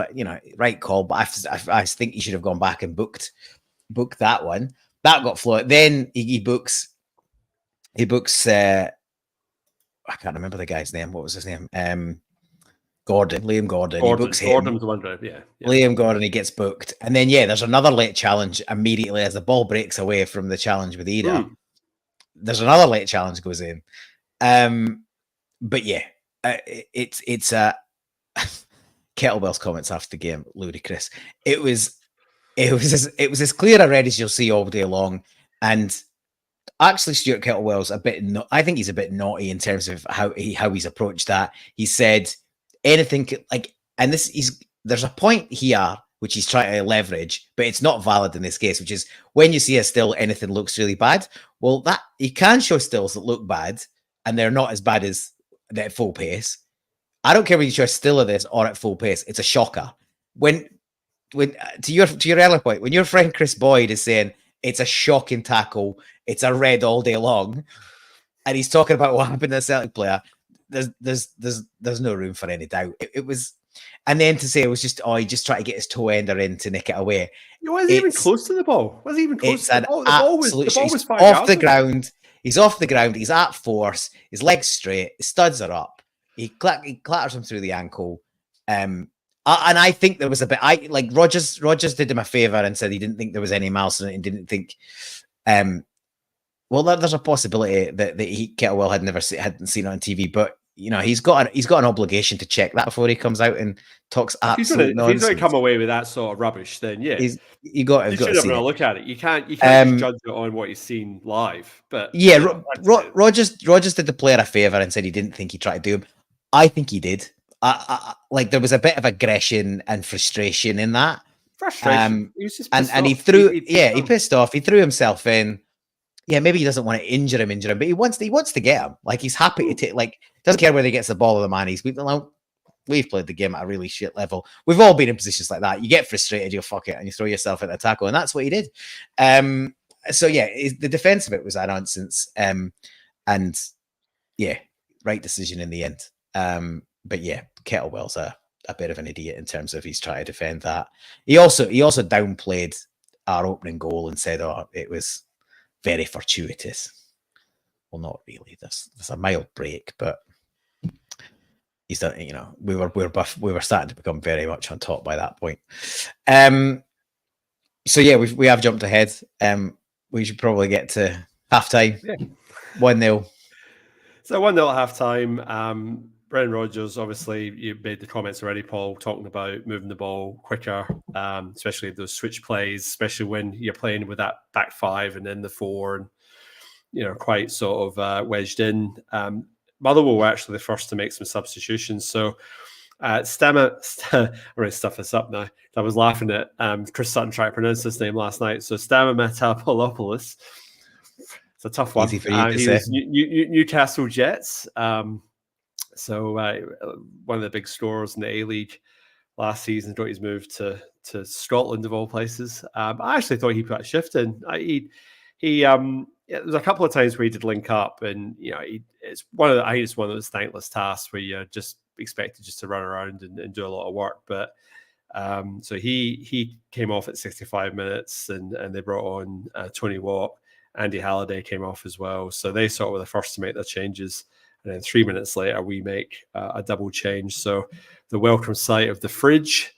right call. But I think he should have gone back and booked that one. That got floated. Then he books. I can't remember the guy's name. What was his name? Liam Gordon. He books him. Gordon's the one drive, yeah. Liam Gordon, he gets booked. And then, there's another late challenge immediately as the ball breaks away from the challenge with Ida. There's another late challenge goes in. But yeah, it's Kettlewell's comments after the game, ludicrous. It was as clear a red as you'll see all day long. And actually, Stuart Kettlewell's I think he's a bit naughty in terms of how he's approached that. He said anything like, and there's a point here which he's trying to leverage, but it's not valid in this case, which is when you see a still, anything looks really bad. Well, that you can show stills that look bad, and they're not as bad as at full pace. I don't care whether you show a still of this or at full pace. It's a shocker. When to your earlier point, when your friend Chris Boyd is saying it's a shocking tackle, it's a red all day long, and he's talking about what happened to a Celtic player, there's no room for any doubt. It was, and then to say it was just, he just tried to get his toe ender in to nick it away. He wasn't even close to the ball. Wasn't even close to the ball. The ball was off the ground. He's off the ground. He's at force. His legs straight. His studs are up. He clatters him through the ankle. And I think there was a bit. Rogers did him a favor and said he didn't think there was any malice in it and didn't think. Well, there's a possibility that Kettlewell hadn't seen it on TV, but he's got an obligation to check that before he comes out and talks absolute nonsense. If he's going to come away with that sort of rubbish, then yeah, you got to have a look at it. You can't just judge it on what you've seen live. But yeah, Rogers did the player a favor and said he didn't think he tried to do him. I think he did. There was a bit of aggression and frustration in that. Frustration. He was just pissed and off. he threw. He pissed off. He threw himself in. Yeah, maybe he doesn't want to injure him, but he wants to get him. Like, he's happy to take. Like, doesn't care whether he gets the ball or the man. We've played the game at a really shit level. We've all been in positions like that. You get frustrated, you fuck it, and you throw yourself at the tackle, and that's what he did. So yeah, the defense of it was a nonsense. And yeah, right decision in the end. But yeah, Kettlewell's a bit of an idiot in terms of he's trying to defend that. He also downplayed our opening goal and said, "Oh, it was very fortuitous." Well, not really. There's a mild break, but he's done. We were starting to become very much on top by that point. So yeah, we have jumped ahead. We should probably get to halftime. 1-0. So 1-0 at halftime. Brendan Rodgers, obviously, you made the comments already, Paul, talking about moving the ball quicker, especially those switch plays, especially when you're playing with that back five and then the four, and quite sort of wedged in. Motherwell were actually the first to make some substitutions. So I'm going to stuff this up now. I was laughing at Chris Sutton trying to pronounce his name last night. So Stamamatopoulos. It's a tough one. Easy for you to say. Newcastle Jets. So one of the big scorers in the A-League last season. Got his move to Scotland of all places. I actually thought he put a shift in. There's a couple of times where he did link up, and it's one of those thankless tasks where you're just expected just to run around and do a lot of work. But so he came off at 65 minutes, and they brought on Tony Watt. Andy Halliday came off as well. So they sort of were the first to make their changes. And then 3 minutes later, we make a double change. So the welcome sight of the fridge,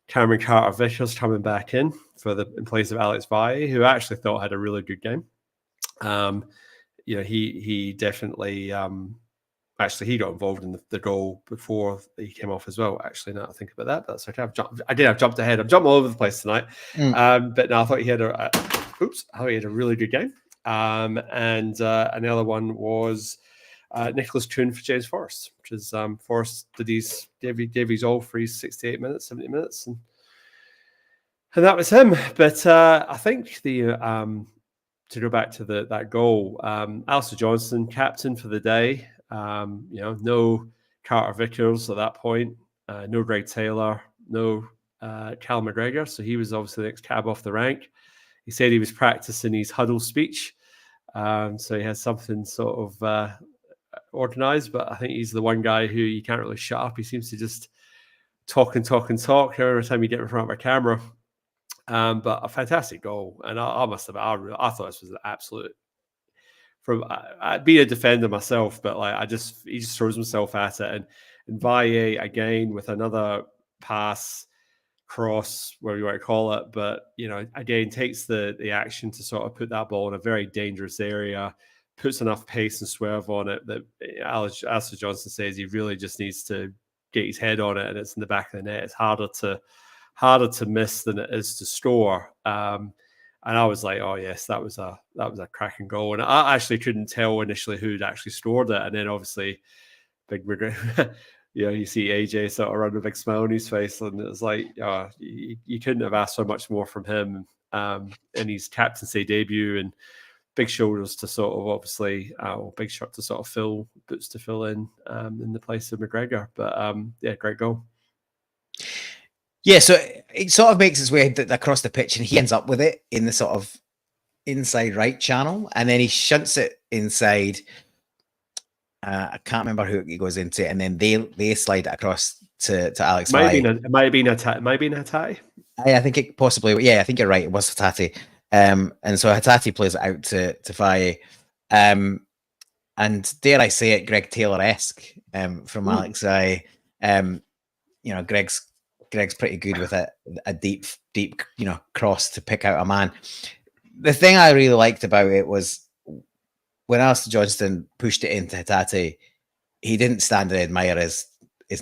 Cameron Carter-Vickers coming back in place of Alex Valle, who I actually thought had a really good game. He definitely actually he got involved in the goal before he came off as well. Actually, now I think about that, but that's okay. I've jumped ahead. I'm jumping all over the place tonight. But no, I thought he had a really good game. And another one was Nicholas Kuhn for James Forrest, which is Forrest gave his all for his 68 minutes, 70 minutes, and that was him. But I think to go back to that goal, Alistair Johnston, captain for the day. No Carter Vickers at that point, no Greg Taylor, no Cal McGregor. So he was obviously the next cab off the rank. He said he was practicing his huddle speech. So he has something sort of organized, but I think he's the one guy who you can't really shut up. He seems to just talk every time you get in front of a camera. But a fantastic goal, and I thought this was an absolute. From being a defender myself, but he just throws himself at it, and Valle again with another pass, cross, whatever you want to call it, but again takes the action to sort of put that ball in a very dangerous area, puts enough pace and swerve on it that Alistair Johnston says he really just needs to get his head on it, and it's in the back of the net. It's harder to miss than it is to score. And I was like, oh yes, that was a cracking goal. And I actually couldn't tell initially who'd actually scored it, and then obviously big you see AJ sort of run with a big smile on his face, and it was like, you couldn't have asked for much more from him in his captaincy debut, and big shoulders to sort of obviously, big shot to sort of boots to fill in the place of McGregor. But great goal. Yeah, so it sort of makes its way across the pitch, and he ends up with it in the sort of inside right channel, and then he shunts it inside. I can't remember who he goes into, and then they slide it across to Alex. It might have been Hatate. I think it possibly. Yeah, I think you're right. It was Hatate. And so Hatate plays it out to Valle. And dare I say it, Greg Taylor-esque from Alex Valle. Greg's pretty good with a deep, cross to pick out a man. The thing I really liked about it was when Alistair Johnston pushed it into Hatate, he didn't stand and admire his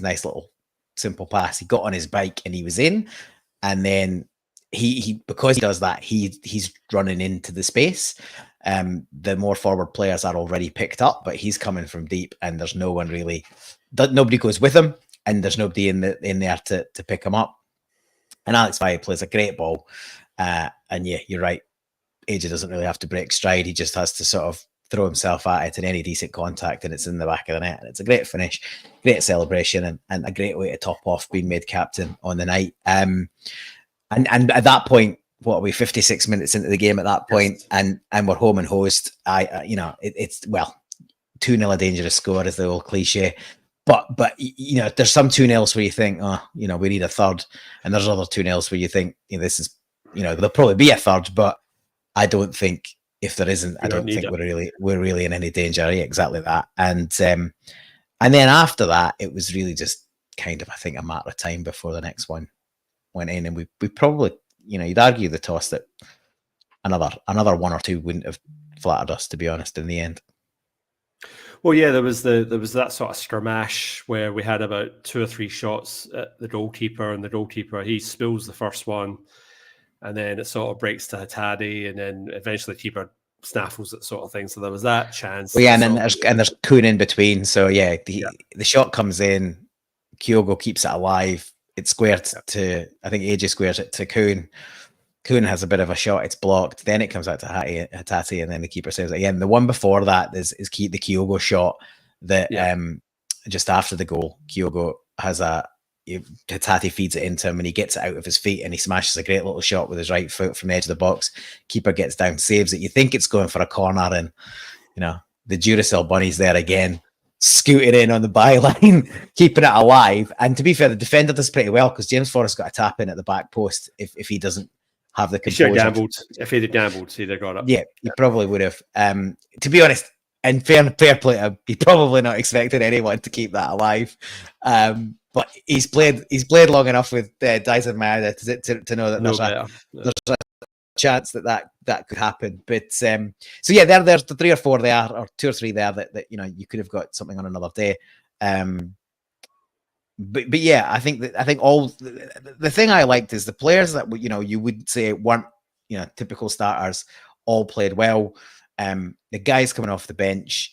nice little simple pass. He got on his bike and he was in, and then he because he does that, he's running into the space. The more forward players are already picked up, but he's coming from deep, and there's no one really. Nobody goes with him, and there's nobody in there to pick him up. And Alex Valle plays a great ball, and yeah, you're right. AJ doesn't really have to break stride. He just has to sort of throw himself at it in any decent contact, and it's in the back of the net. And it's a great finish, great celebration, and a great way to top off being made captain on the night. And at that point, what are we, 56 minutes into the game at that point, and we're home and host. It's 2-0 a dangerous score is the old cliche. But there's some 2-0s where you think, we need a third, and there's other 2-0s where you think, this is, there'll probably be a third, but I don't think if there isn't, I don't think we're really in any danger. Yeah, exactly that. And then after that, it was really just kind of, I think, a matter of time before the next one went in, and we probably, you'd argue the toss that another one or two wouldn't have flattered us, to be honest, in the end. Well, yeah, there was that sort of skirmish where we had about 2 or 3 shots at the goalkeeper, and the goalkeeper, he spills the first one, and then it sort of breaks to Hatate, and then eventually the keeper snaffles it, sort of thing. So there was that chance. Well, yeah, and then there's Kuhn in between. So yeah, the shot comes in, Kyogo keeps it alive. It's squared to, I think AJ squares it to Kuhn. Kuhn has a bit of a shot, it's blocked. Then it comes out to Hatate, and then the keeper saves it again. The one before that is the Kyogo shot that just after the goal, Kyogo has Hatate feeds it into him and he gets it out of his feet and he smashes a great little shot with his right foot from the edge of the box. Keeper gets down, saves it. You think it's going for a corner, and the Duracell bunny's there again, scooting in on the byline, keeping it alive. And to be fair, the defender does pretty well because James Forrest got a tap in at the back post if he doesn't have the composure. If he'd have gambled, he'd have got it. Yeah, he probably would have. To be honest, and fair play to him, he probably not expected anyone to keep that alive. But he's played long enough with Dyson Maeda to know that there's a chance that could happen. But so yeah, there's the 3 or 4 there, or 2 or 3 there that you could have got something on another day. But yeah, I think all the thing I liked is the players that you would say weren't typical starters all played well. The guys coming off the bench,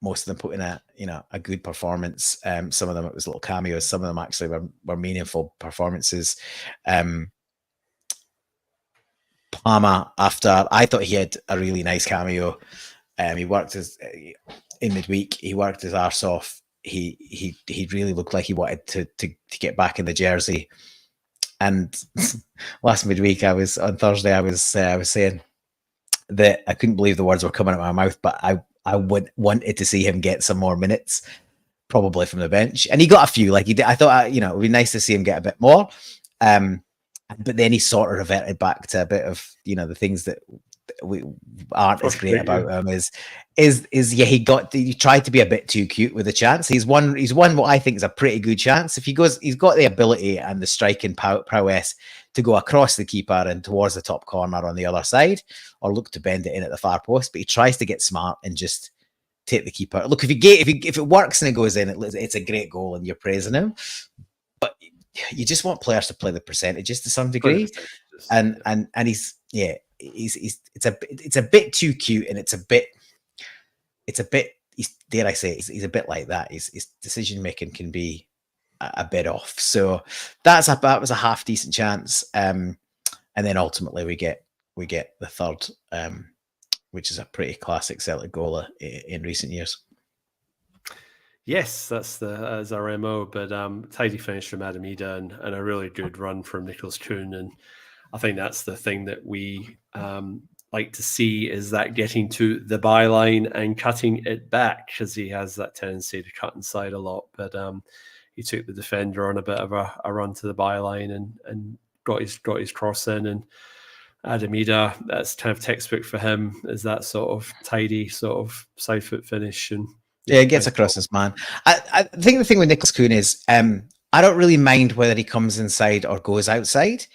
most of them put in a good performance. Some of them it was little cameos. Some of them actually were meaningful performances. Palmer, after I thought he had a really nice cameo. He worked in midweek. He worked his arse off. He really looked like he wanted to get back in the jersey. And last midweek, on Thursday, I was saying that I couldn't believe the words were coming out of my mouth, but I wanted to see him get some more minutes, probably from the bench, and he got a few. Like he did, I thought it would be nice to see him get a bit more. But then he sort of reverted back to a bit of the things that we aren't as great about him. He tried to be a bit too cute with the chance. He's won what I think is a pretty good chance. If he's got the ability and the striking prowess to go across the keeper and towards the top corner on the other side, or look to bend it in at the far post. But he tries to get smart and just take the keeper. Look, if it works and it goes in, it's a great goal and you're praising him. But you just want players to play the percentages to some degree, and he's it's a bit too cute, and it's a bit dare I say he's a bit like that. His decision making can be a bit off. So that was a half decent chance, and then ultimately we get the third, which is a pretty classic Celtic goal in recent years. Yes, that's our MO, but tidy finish from Adam Ida and a really good run from Nicholas Kuhn. And I think that's the thing that we like to see, is that getting to the byline and cutting it back, because he has that tendency to cut inside a lot. But he took the defender on a bit of a run to the byline and got his cross in. And Adam Ida, that's kind of textbook for him, is that sort of tidy sort of side foot finish. And yeah, it gets across his man. I think the thing with Nicholas Kuhn is I don't really mind whether he comes inside or goes outside,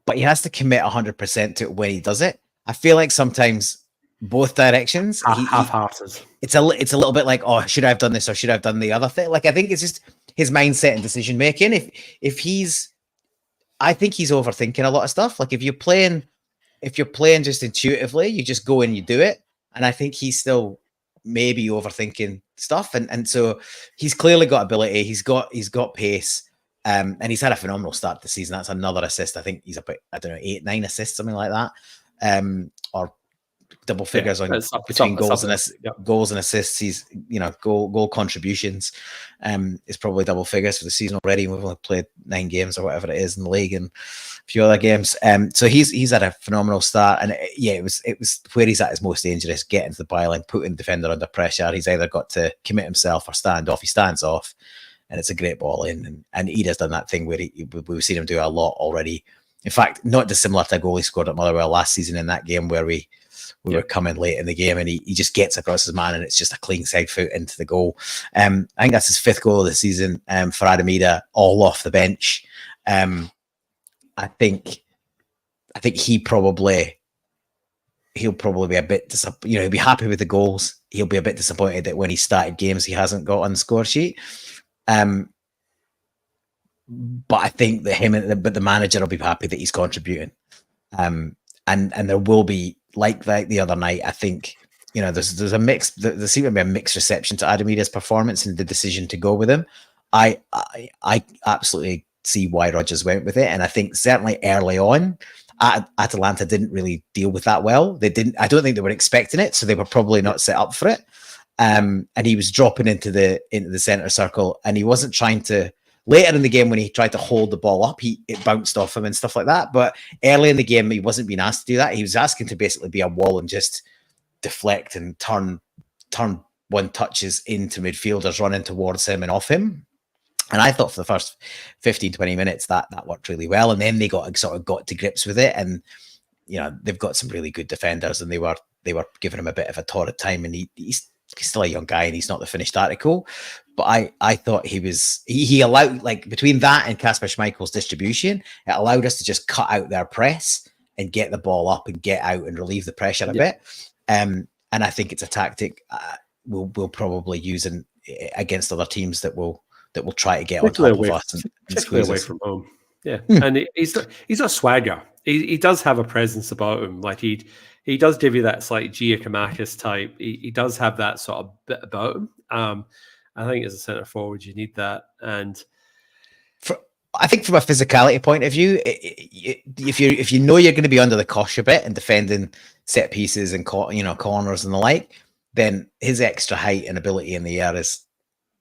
but he has to commit 100% to it when he does it. I feel like sometimes both directions, half-hearted. It's a little bit like, oh, should I have done this or should I have done the other thing? Like, I think it's just his mindset and decision making. I think he's overthinking a lot of stuff. Like if you're playing just intuitively, you just go and you do it. And I think he's still maybe overthinking stuff. And so he's clearly got ability. He's got pace. And he's had a phenomenal start to the season. That's another assist. I think he's about, 8, 9 assists, something like that. Or double figures between goals and assists. He's, goal contributions is probably double figures for the season already. We've only played 9 games or whatever it is in the league and a few other games. So he's had a phenomenal start. And it was where he's at his most dangerous, getting to the byline, putting the defender under pressure. He's either got to commit himself or stand off. He stands off. And it's a great ball in. And Ida's done that thing where we've seen him do a lot already. In fact, not dissimilar to a goal he scored at Motherwell last season in that game where we were coming late in the game and he just gets across his man and it's just a clean side foot into the goal. I think that's his 5th goal of the season for Adam Ida, all off the bench. I think he'll probably be a bit he'll be happy with the goals. He'll be a bit disappointed that when he started games he hasn't got on the score sheet. But I think that the manager will be happy that he's contributing. And there will be, like the other night, I think, there's a mix. There seems to be a mixed reception to Adam Ida's performance and the decision to go with him. I absolutely see why Rodgers went with it. And I think certainly early on, Atalanta didn't really deal with that well. I don't think they were expecting it, so they were probably not set up for it. and he was dropping into the center circle, and he wasn't trying to. Later in the game, when he tried to hold the ball up, it bounced off him and stuff like that. But early in the game, he wasn't being asked to do that. He was asking to basically be a wall and just deflect and turn one touches into midfielders running towards him and off him. And I thought for the first 15, 20 minutes that worked really well. And then they got to grips with it. And they've got some really good defenders, and they were giving him a bit of a torrid time. And he's still a young guy, and he's not the finished article. But I thought he allowed, like, between that and Kasper Schmeichel's distribution, it allowed us to just cut out their press and get the ball up and get out and relieve the pressure a bit. And I think it's a tactic we'll probably use against other teams that will try to get on top of us and particularly away from home. Yeah, and he's a swagger. He does have a presence about him. Like he does give you that slight Giacomakis type. He does have that sort of bit about him. I think as a centre forward, you need that. And I think from a physicality point of view, if you know you're going to be under the cosh a bit and defending set pieces and corners and the like, then his extra height and ability in the air is,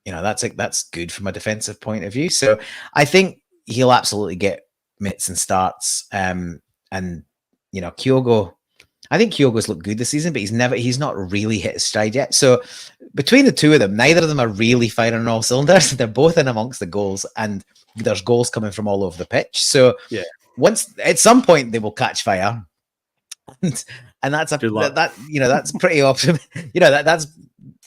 that's good from a defensive point of view. So I think he'll absolutely get minutes and starts. And Kyogo, I think Kyogo's looked good this season, but he's not really hit his stride yet. So between the two of them, neither of them are really firing on all cylinders. They're both in amongst the goals, and there's goals coming from all over the pitch. So at some point they will catch fire, and that's that's pretty optimistic. That's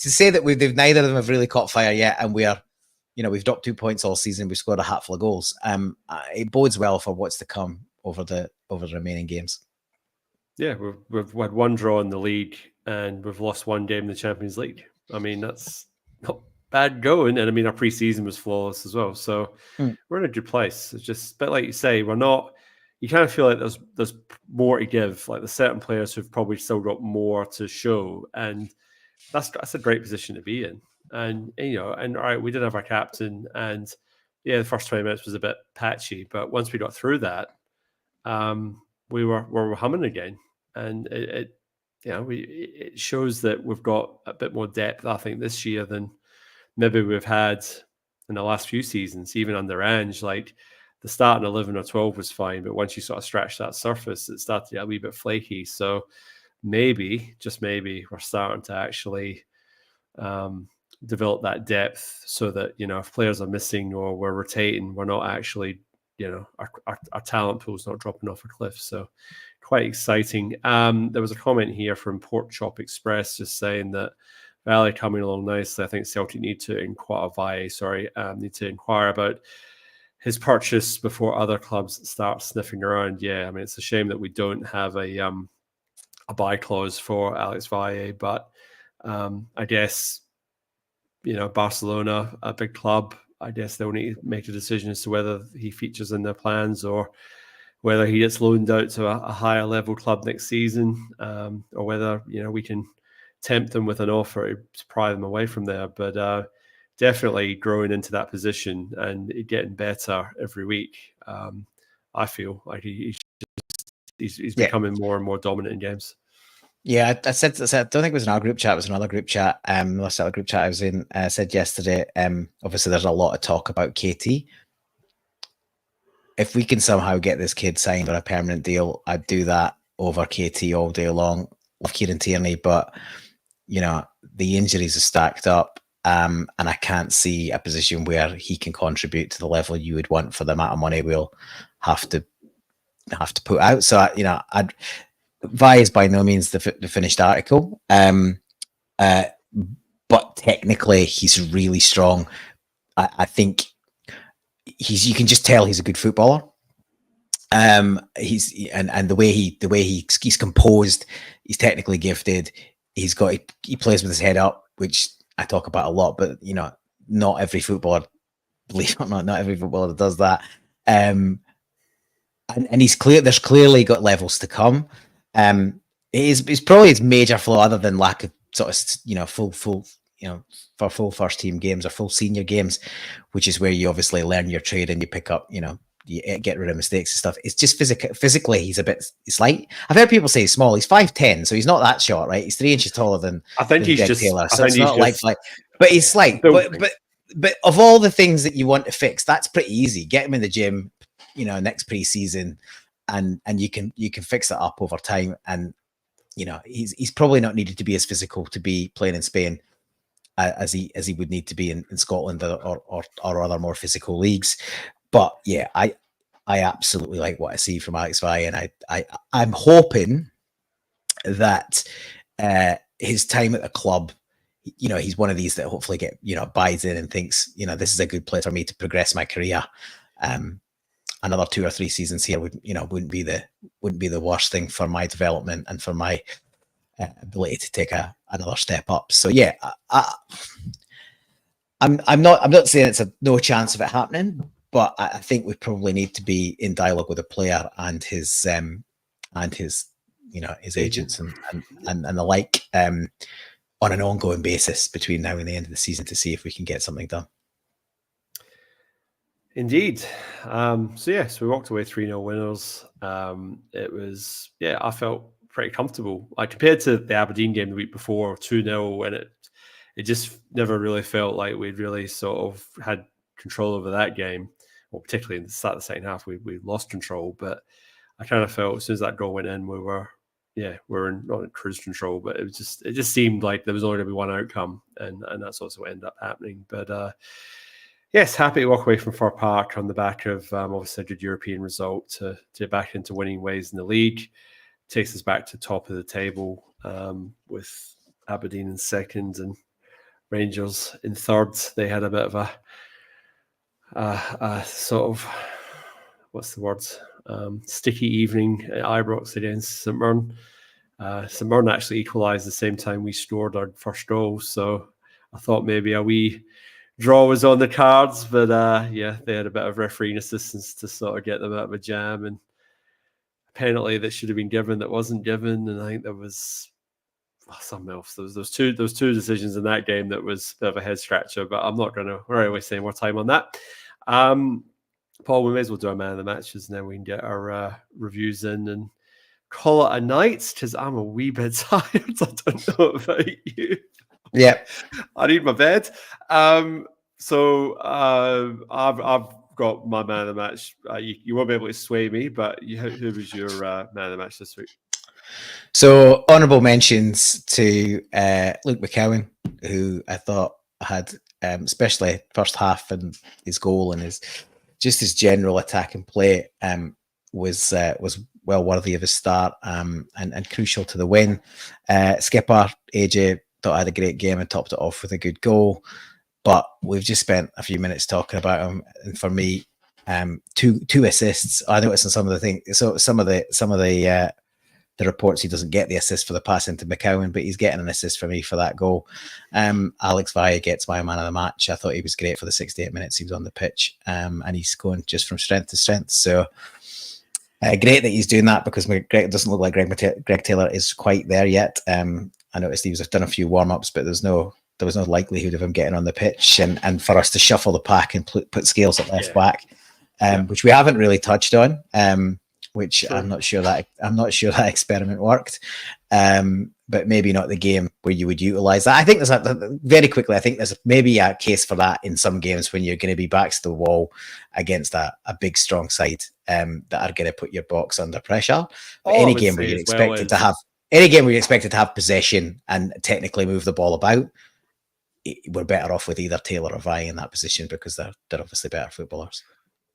to say that neither of them have really caught fire yet, and we've dropped 2 points all season. We've scored a hatful of goals. It bodes well for what's to come over the remaining games. Yeah, we've had one draw in the league, and we've lost one game in the Champions League. I mean, that's not bad going, and I mean, our pre-season was flawless as well. So we're in a good place. It's just, but like you say, we're not. You kind of feel like there's more to give. Like there's certain players who've probably still got more to show, and that's a great position to be in. And and all right, we did have our captain, and the first 20 minutes was a bit patchy, but once we got through that, we were humming again, and it shows that we've got a bit more depth, I think, this year than maybe we've had in the last few seasons, even under Ange. Like the starting 11 or 12 was fine, but once you sort of stretch that surface, it started to get a wee bit flaky. So maybe, just maybe, we're starting to actually develop that depth so that, if players are missing or we're rotating, we're not actually, our talent pool's not dropping off a cliff. So quite exciting. There was a comment here from Pork Chop Express just saying that Valley coming along nicely. I think Celtic need to inquire about his purchase before other clubs start sniffing around. Yeah, I mean, it's a shame that we don't have a buy clause for Alex Valle, but I guess, Barcelona, a big club, I guess they'll need to make a decision as to whether he features in their plans or whether he gets loaned out to a higher level club next season, or whether, we can tempt them with an offer to pry them away from there. But definitely growing into that position and getting better every week. I feel like he's becoming more and more dominant in games. Yeah, I said, I don't think it was in our group chat, it was another group chat. Last other group chat I was in, said yesterday, obviously there's a lot of talk about KT. If we can somehow get this kid signed on a permanent deal, I'd do that over KT all day long. Love Kieran Tierney, but, the injuries are stacked up, and I can't see a position where he can contribute to the level you would want for the amount of money we'll have to put out. So, Vi is by no means the finished article, but technically he's really strong. I think you can just tell he's a good footballer. He's the way he's composed, he's technically gifted. He plays with his head up, which I talk about a lot, but not every footballer, believe it or not every footballer does that. And he's there's clearly got levels to come. It's probably his major flaw, other than lack of sort of full for full first team games or full senior games, which is where you obviously learn your trade and you pick up get rid of mistakes and stuff. It's just physically, he's a bit slight. I've heard people say he's small. He's 5'10", so he's not that short, right? He's 3 inches taller than Greg Taylor. So it's not like, but he's slight. But of all the things that you want to fix, that's pretty easy. Get him in the gym, next pre-season, and you can fix that up over time. And he's probably not needed to be as physical to be playing in Spain as he would need to be in Scotland or other more physical leagues. But yeah, I absolutely like what I see from Alex Valle, and I'm hoping that his time at the club, he's one of these that hopefully buys in and thinks, this is a good place for me to progress my career. Another 2 or 3 seasons here wouldn't be the worst thing for my development and for my ability to take another step up. So yeah, I'm not saying it's no chance of it happening, but I think we probably need to be in dialogue with the player and his agents and the like on an ongoing basis between now and the end of the season to see if we can get something done. Indeed. So we walked away 3-0 winners. It was, I felt pretty comfortable. Like compared to the Aberdeen game the week before, 2-0, and it just never really felt like we'd really sort of had control over that game. Well, particularly in the start of the second half, we lost control. But I kind of felt as soon as that goal went in, we were not in cruise control, but it just seemed like there was only going to be one outcome, and that's also what ended up happening. But yes, happy to walk away from Fir Park on the back of obviously a good European result to get back into winning ways in the league. Takes us back to top of the table with Aberdeen in second and Rangers in third. They had a bit of a sort of, what's the word? Sticky evening at Ibrox against St Mirren. St Mirren actually equalised the same time we scored our first goal, so I thought maybe a wee draw was on the cards, but they had a bit of refereeing assistance to sort of get them out of a jam, and a penalty that should have been given that wasn't given, and I think there was something else. There was two decisions in that game that was a bit of a head scratcher, but I'm not going to waste any more time on that. Paul, we may as well do our man of the matches, and then we can get our reviews in and call it a night, because I'm a wee bit tired. I don't know about you. Yeah, I need my bed. So I've got my man of the match. You won't be able to sway me, but who was your man of the match this week? So honourable mentions to Luke McCowan, who I thought had, especially first half and his goal and his general attack and play was well worthy of his start and crucial to the win. Skipper AJ thought I had a great game and topped it off with a good goal. But we've just spent a few minutes talking about him, and for me, two assists. I noticed in some of the things. So some of the reports he doesn't get the assist for the pass into McCowan, but he's getting an assist for me for that goal. Alex Valle gets my man of the match. I thought he was great for the 68 minutes he was on the pitch, and he's going just from strength to strength. So great that he's doing that, because Greg doesn't look like Greg Taylor is quite there yet. I noticed he was done a few warm-ups, but there was no likelihood of him getting on the pitch, and for us to shuffle the pack and put Scales at left back, which we haven't really touched on. Which sure. I'm not sure that experiment worked, but maybe not the game where you would utilize that. I think there's maybe a case for that in some games when you're going to be backs to the wall against a big strong side that are going to put your box under pressure. But any game where you're expected to have possession and technically move the ball about, we're better off with either Taylor or Valle in that position, because they're obviously better footballers.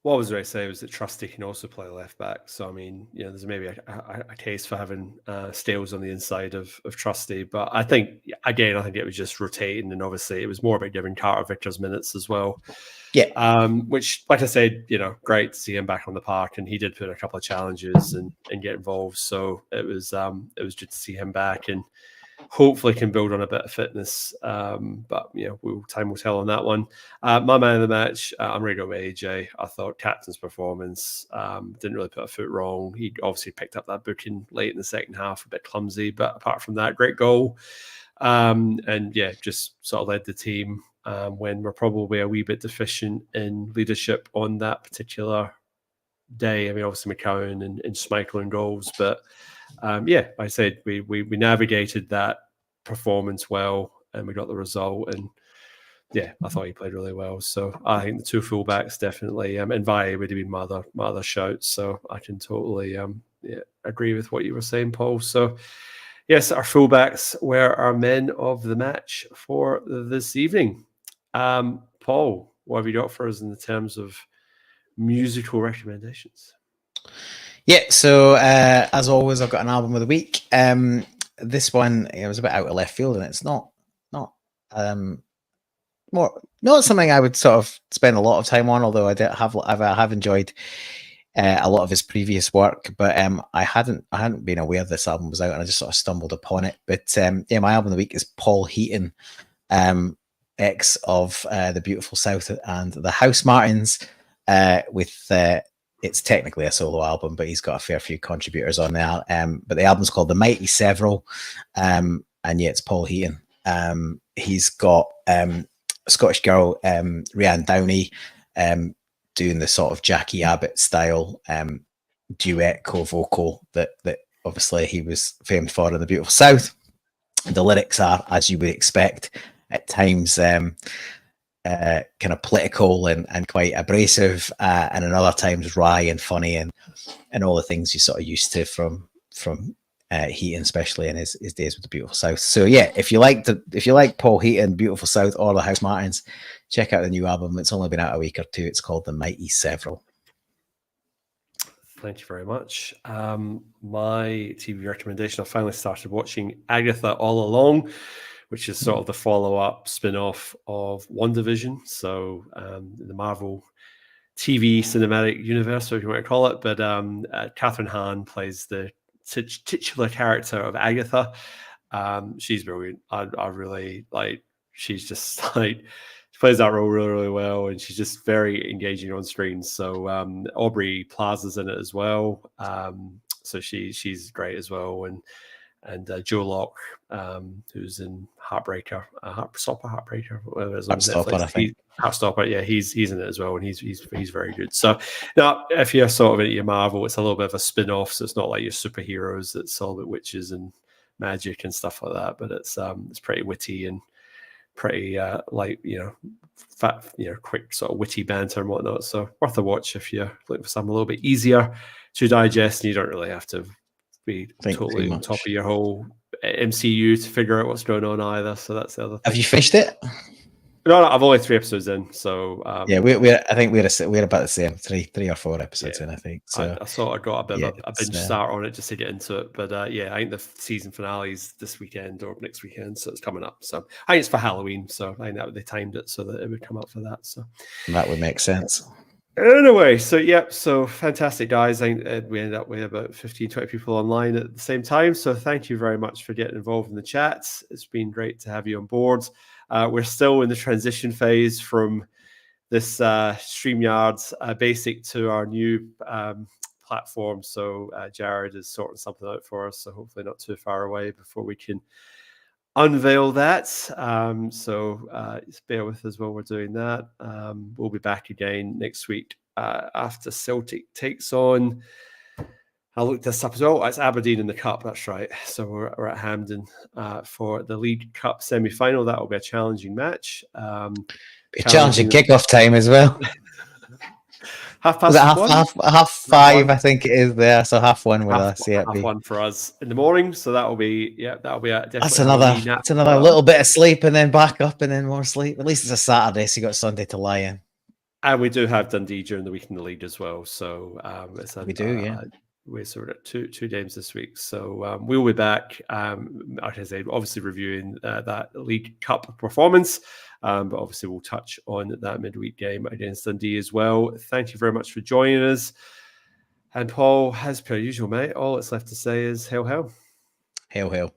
What I was going to say was that Trusty can also play left back. So, I mean, there's maybe a case for having Stales on the inside of Trusty. But I think it was just rotating. And obviously, it was more about giving Carter Vickers minutes as well. Yeah. Which, like I said, great to see him back on the park. And he did put a couple of challenges and get involved. So it was good to see him back, and hopefully can build on a bit of fitness. But time will tell on that one. My man of the match, I'm ready to go with AJ. I thought captain's performance didn't really put a foot wrong. He obviously picked up that booking late in the second half, a bit clumsy, but apart from that, great goal. Just sort of led the team when we're probably a wee bit deficient in leadership on that particular day. I mean, obviously McCowan and Schmeichel in goals, but yeah, I said we navigated that performance well, and we got the result. And yeah, I thought he played really well. So I think the two fullbacks definitely, and Valle would have been my other shouts. So I can totally agree with what you were saying, Paul. So yes, our fullbacks were our men of the match for this evening. Paul, what have you got for us in terms of musical recommendations? Yeah, so as always, I've got an album of the week. This one, it was a bit out of left field, and it's not something I would sort of spend a lot of time on. Although I have enjoyed a lot of his previous work, but I hadn't been aware this album was out, and I just sort of stumbled upon it. But yeah, my album of the week is Paul Heaton, ex of the Beautiful South and the House Martins, with it's technically a solo album, but he's got a fair few contributors on there. But the album's called The Mighty Several, and yeah, it's Paul Heaton. He's got a Scottish girl, Rhiannon Downey, doing the sort of Jackie Abbott style duet co-vocal that obviously he was famed for in the Beautiful South. The lyrics are, as you would expect, at times kind of political and quite abrasive, and in other times wry and funny and all the things you sort of used to from Heaton, especially in his days with the Beautiful South. So yeah, if you like Paul Heaton, Beautiful South, or the House Martins, check out the new album. It's only been out a week or two. It's called The Mighty Several. Thank you very much. My TV recommendation, I finally started watching Agatha All Along, which is sort of the follow-up spin-off of WandaVision. So the Marvel TV cinematic universe, or if you want to call it. But Catherine Hahn plays the titular character of Agatha. She's brilliant. I really like. She's just like, she plays that role really, really well, and she's just very engaging on screen. So Aubrey Plaza's in it as well. So she's great as well, and Joe Locke, who's in Heartbreaker, whatever it's on Netflix. I think. Heartstopper, yeah, he's in it as well, and he's very good. So now, if you're sort of into your Marvel, it's a little bit of a spin-off, so it's not like your superheroes. It's all about witches and magic and stuff like that. But it's pretty witty and pretty like fat, quick sort of witty banter and whatnot. So worth a watch if you're looking for something a little bit easier to digest, and you don't really have to be totally on top of your whole MCU to figure out what's going on either. So that's the other thing. Have you finished it? No, I've only 3 episodes in. So yeah, I think we're about the same, 3 or 4 episodes in, I think. So I sort of got a bit of a binge start on it just to get into it. But yeah, I think the season finale is this weekend or next weekend, so it's coming up. So I think it's for Halloween, so I think that they timed it so that it would come up for that. So that would make sense. Anyway, so fantastic, guys. I think we ended up with about 15, 20 people online at the same time. So thank you very much for getting involved in the chat. It's been great to have you on board. We're still in the transition phase from this StreamYard basic to our new platform. So Jared is sorting something out for us. So hopefully not too far away before we can unveil that. So bear with us while we're doing that. We'll be back again next week after Celtic takes on, I looked this up as well, it's Aberdeen in the Cup, that's right. So we're at Hampden for the League Cup semi-final. That will be a challenging match. A challenging kick-off time as well. Half 5, I think it is there. So 1:30 with us. Yeah, 1:30 for us in the morning. So that'll be that's another little bit of sleep and then back up and then more sleep. At least it's a Saturday, so you got Sunday to lie in. And we do have Dundee during the week in the league as well. So we do, yeah. We're sort of two games this week. So we'll be back, like I said, obviously reviewing that League Cup performance. But obviously we'll touch on that midweek game against Dundee as well. Thank you very much for joining us. And Paul, as per usual, mate, all that's left to say is hail, hail. Hail, hail.